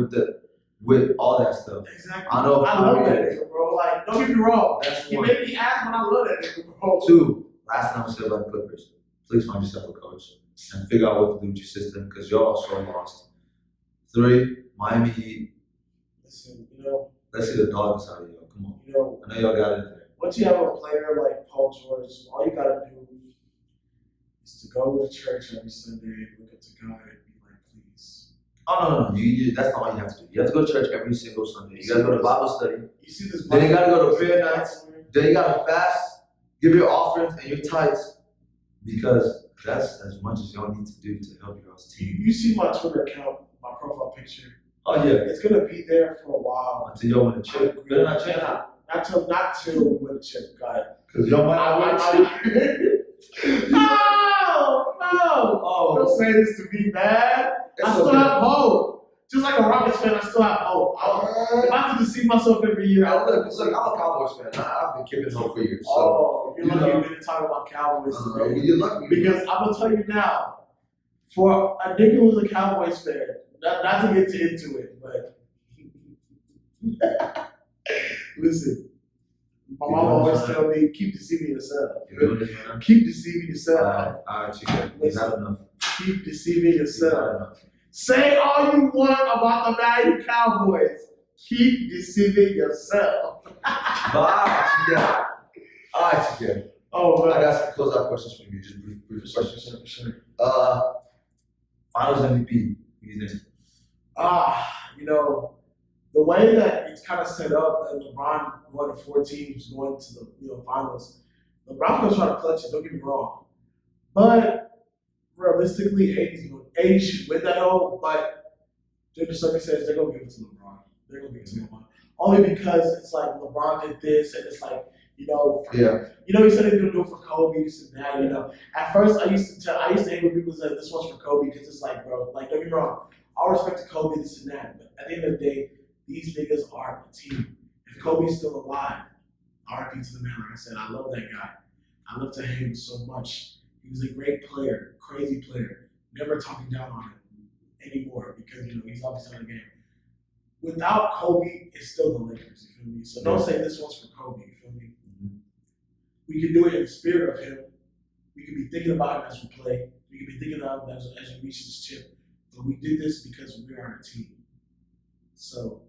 [SPEAKER 1] with all that stuff.
[SPEAKER 2] Exactly.
[SPEAKER 1] I know.
[SPEAKER 2] I love that nigga, bro. Like, don't get me wrong.
[SPEAKER 1] That's
[SPEAKER 2] He
[SPEAKER 1] one.
[SPEAKER 2] made me ask, but I love that nigga, bro.
[SPEAKER 1] 2, last time I said about the Clippers, please find yourself a coach and figure out what to do with your system because y'all are so lost. 3, Miami Heat.
[SPEAKER 2] Listen,
[SPEAKER 1] Let's see the dogs out of y'all. Come on. I know y'all got it there.
[SPEAKER 2] Once you have a player like Paul George, all you gotta do is to go to church every Sunday, look up to God, and be like, please.
[SPEAKER 1] Oh, no. That's not all you have to do. You have to go to church every single Sunday. You got to go to Bible study.
[SPEAKER 2] You see this?
[SPEAKER 1] Then you got to go to prayer nights. Then you got to fast, give your offerings and your tithes because that's as much as y'all need to do to help your team.
[SPEAKER 2] You see my Twitter account, my profile picture.
[SPEAKER 1] Oh, yeah.
[SPEAKER 2] It's gonna be there for a while.
[SPEAKER 1] Until y'all win a chip. Better not change it.
[SPEAKER 2] Not till we win a chip, God.
[SPEAKER 1] Because y'all might not win a chip.
[SPEAKER 2] No! Don't say this to me, man. I still have hope. Just like a Rockets fan, I still have hope. If I have to deceive myself every year,
[SPEAKER 1] Look, I'm a Cowboys fan. I've been keeping hope for years. So,
[SPEAKER 2] oh, you're lucky you didn't talk about Cowboys today.
[SPEAKER 1] You're lucky.
[SPEAKER 2] Because I'm gonna tell you now, for a nigga who's a Cowboys fan, not to get into it, but listen, my mom always tell me, keep deceiving yourself. Keep deceiving yourself.
[SPEAKER 1] All right, Chike. You got enough.
[SPEAKER 2] Keep deceiving
[SPEAKER 1] You
[SPEAKER 2] yourself.
[SPEAKER 1] got enough.
[SPEAKER 2] Say all you want about the Miami Cowboys. Keep deceiving yourself.
[SPEAKER 1] Bye, Chike. All right, Chike.
[SPEAKER 2] Oh, man.
[SPEAKER 1] I got some close-out questions for you. Just brief questions.
[SPEAKER 2] For sure.
[SPEAKER 1] Finals MVP. Who do you think?
[SPEAKER 2] The way that it's kind of set up, and LeBron going to 4 teams, going to the finals, LeBron's gonna try to clutch it. Don't get me wrong, but realistically, AD should win that all. But during the circumstances, they're gonna give it to LeBron. They're gonna give it to LeBron only because it's like LeBron did this, and it's like he said he was gonna do it for Kobe, this and that. At first I used to hate when people said this one's for Kobe because it's like, bro, like don't get me wrong, all respect to Kobe, this and that, but at the end of the day, these niggas are a team. If Kobe's still alive, RIP to the man. Like I said, I love that guy. I love to hate him so much. He was a great player, crazy player. Never talking down on him anymore because he's obviously on the game. Without Kobe, it's still the Lakers. You feel me? So don't say this one's for Kobe. You feel me? Mm-hmm. We can do it in the spirit of him. We can be thinking about him as we play. We can be thinking about him as we reach this chip. but we did this because we are a team. So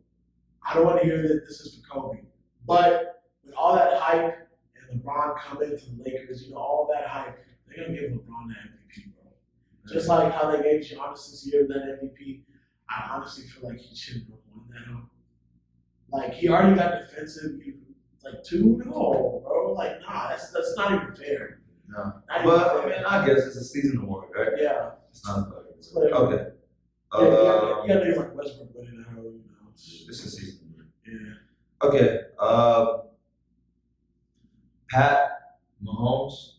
[SPEAKER 2] I don't want to hear that this is for Kobe. But with all that hype and LeBron coming to the Lakers, all that hype, they're going to give LeBron that MVP, bro. Just like how they gave Giannis this year that MVP, I honestly feel like he shouldn't have won that. Like, he already got defensive. Like, 2? No, bro. Like, nah, that's not even fair.
[SPEAKER 1] No. But, I mean, I guess it's a season award, right?
[SPEAKER 2] Yeah.
[SPEAKER 1] It's not fair.
[SPEAKER 2] Okay. Yeah, niggas like Westbrook winning that whole,
[SPEAKER 1] It's a season.
[SPEAKER 2] Yeah.
[SPEAKER 1] Okay. Pat Mahomes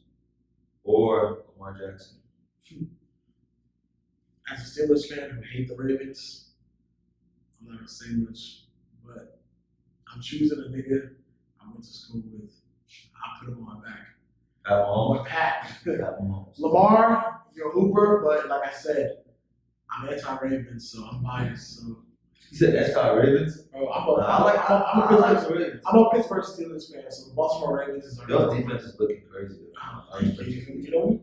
[SPEAKER 1] or Lamar Jackson?
[SPEAKER 2] As a Steelers fan who hate the Ravens, I'm not gonna say much, but I'm choosing a nigga I went to school with. I put him on my back.
[SPEAKER 1] Pat Mahomes.
[SPEAKER 2] Pat.
[SPEAKER 1] Pat Mahomes.
[SPEAKER 2] Lamar, you're a hooper, but like I said, I'm anti-Ravens, so I'm biased. So
[SPEAKER 1] You said anti-Ravens?
[SPEAKER 2] bro, I'm a Pittsburgh Steelers fan, so the Baltimore Ravens is our
[SPEAKER 1] Your defense is looking crazy.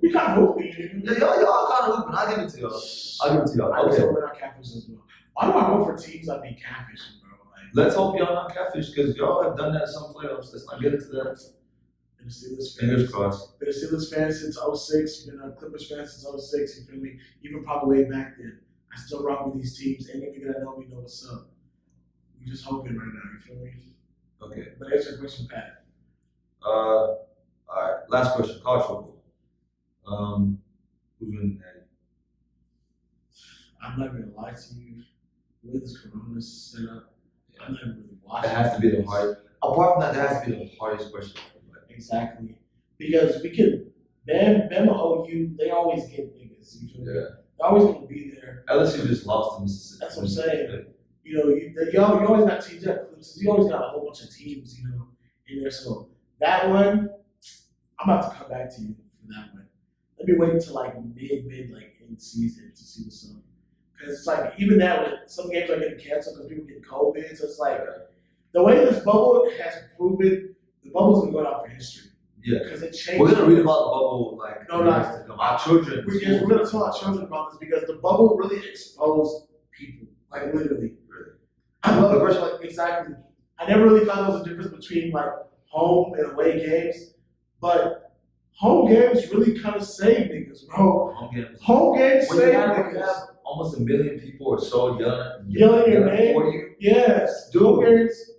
[SPEAKER 2] We kind of hooping.
[SPEAKER 1] Yeah, y'all kind of hooping. I'll give it to y'all.
[SPEAKER 2] I
[SPEAKER 1] Okay.
[SPEAKER 2] hope we're not catfish as well. Why do I vote for teams that be catfishing, bro? Like,
[SPEAKER 1] Let's hope y'all not catfish because y'all have done that in some playoffs. Let's not get into that.
[SPEAKER 2] been a Steelers fan.
[SPEAKER 1] Fingers crossed.
[SPEAKER 2] Been a Steelers fan since 06. Been a Clippers fan since 06. You feel me? Even probably way back then. I still rock with these teams. Any nigga that know me know what's up. We just hoping right now. You feel me?
[SPEAKER 1] Okay.
[SPEAKER 2] But answer your question, Pat.
[SPEAKER 1] All right. Last question. College football. Who's winning that?
[SPEAKER 2] I'm not gonna lie to you. The way this Corona's set up, I'm not really watching.
[SPEAKER 1] That has to be the hardest. Apart from that, that has to be the hardest question.
[SPEAKER 2] Exactly. Because we can, Bama, OU, they always get niggas. You feel me?
[SPEAKER 1] Yeah.
[SPEAKER 2] They're always gonna be there.
[SPEAKER 1] LSU just lost to Mississippi.
[SPEAKER 2] That's what I'm saying. You always got teams that you always got a whole bunch of teams, in there. So that one, I'm about to come back to you for that one. Let me wait until like mid like in season to see what's up. Because it's like even that when some games are getting canceled because people get COVID, so it's like the way this bubble has proven the bubble's gonna go down for history.
[SPEAKER 1] Yeah.
[SPEAKER 2] Because it changed.
[SPEAKER 1] We're gonna read about the bubble like our children.
[SPEAKER 2] We're gonna tell our children about this because the bubble really exposed people, like literally.
[SPEAKER 1] Really?
[SPEAKER 2] I love the question, like exactly. I never really thought there was a difference between like home and away games, but home games really kind of save niggas, bro. Home games
[SPEAKER 1] when
[SPEAKER 2] save
[SPEAKER 1] you
[SPEAKER 2] niggas.
[SPEAKER 1] have almost 1 million people or so
[SPEAKER 2] yelling your name
[SPEAKER 1] for you.
[SPEAKER 2] Yes,
[SPEAKER 1] Dude.
[SPEAKER 2] games.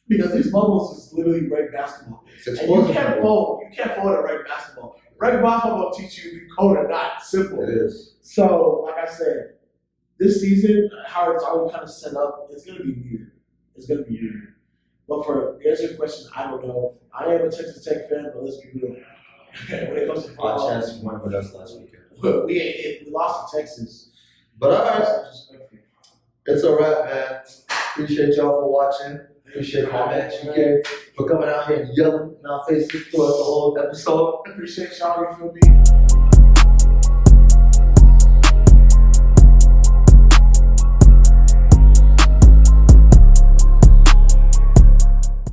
[SPEAKER 2] Because these bubbles is literally reg basketball. And you can't fold. You can't fold at reg basketball. Reg basketball will teach you if you code or not. Simple.
[SPEAKER 1] It is.
[SPEAKER 2] So, like I said, this season, how it's already kind of set up, it's gonna be weird. It's gonna be weird. But for to answer your question, I don't know. I am a Texas Tech fan, but let's be real. When it comes to football,
[SPEAKER 1] Our chance won with us last weekend.
[SPEAKER 2] We lost to Texas.
[SPEAKER 1] But all right, it's a wrap, man. Appreciate y'all for watching. Appreciate my man Chike for coming out here and yelling in our faces throughout the whole episode.
[SPEAKER 2] Appreciate y'all, you feel me?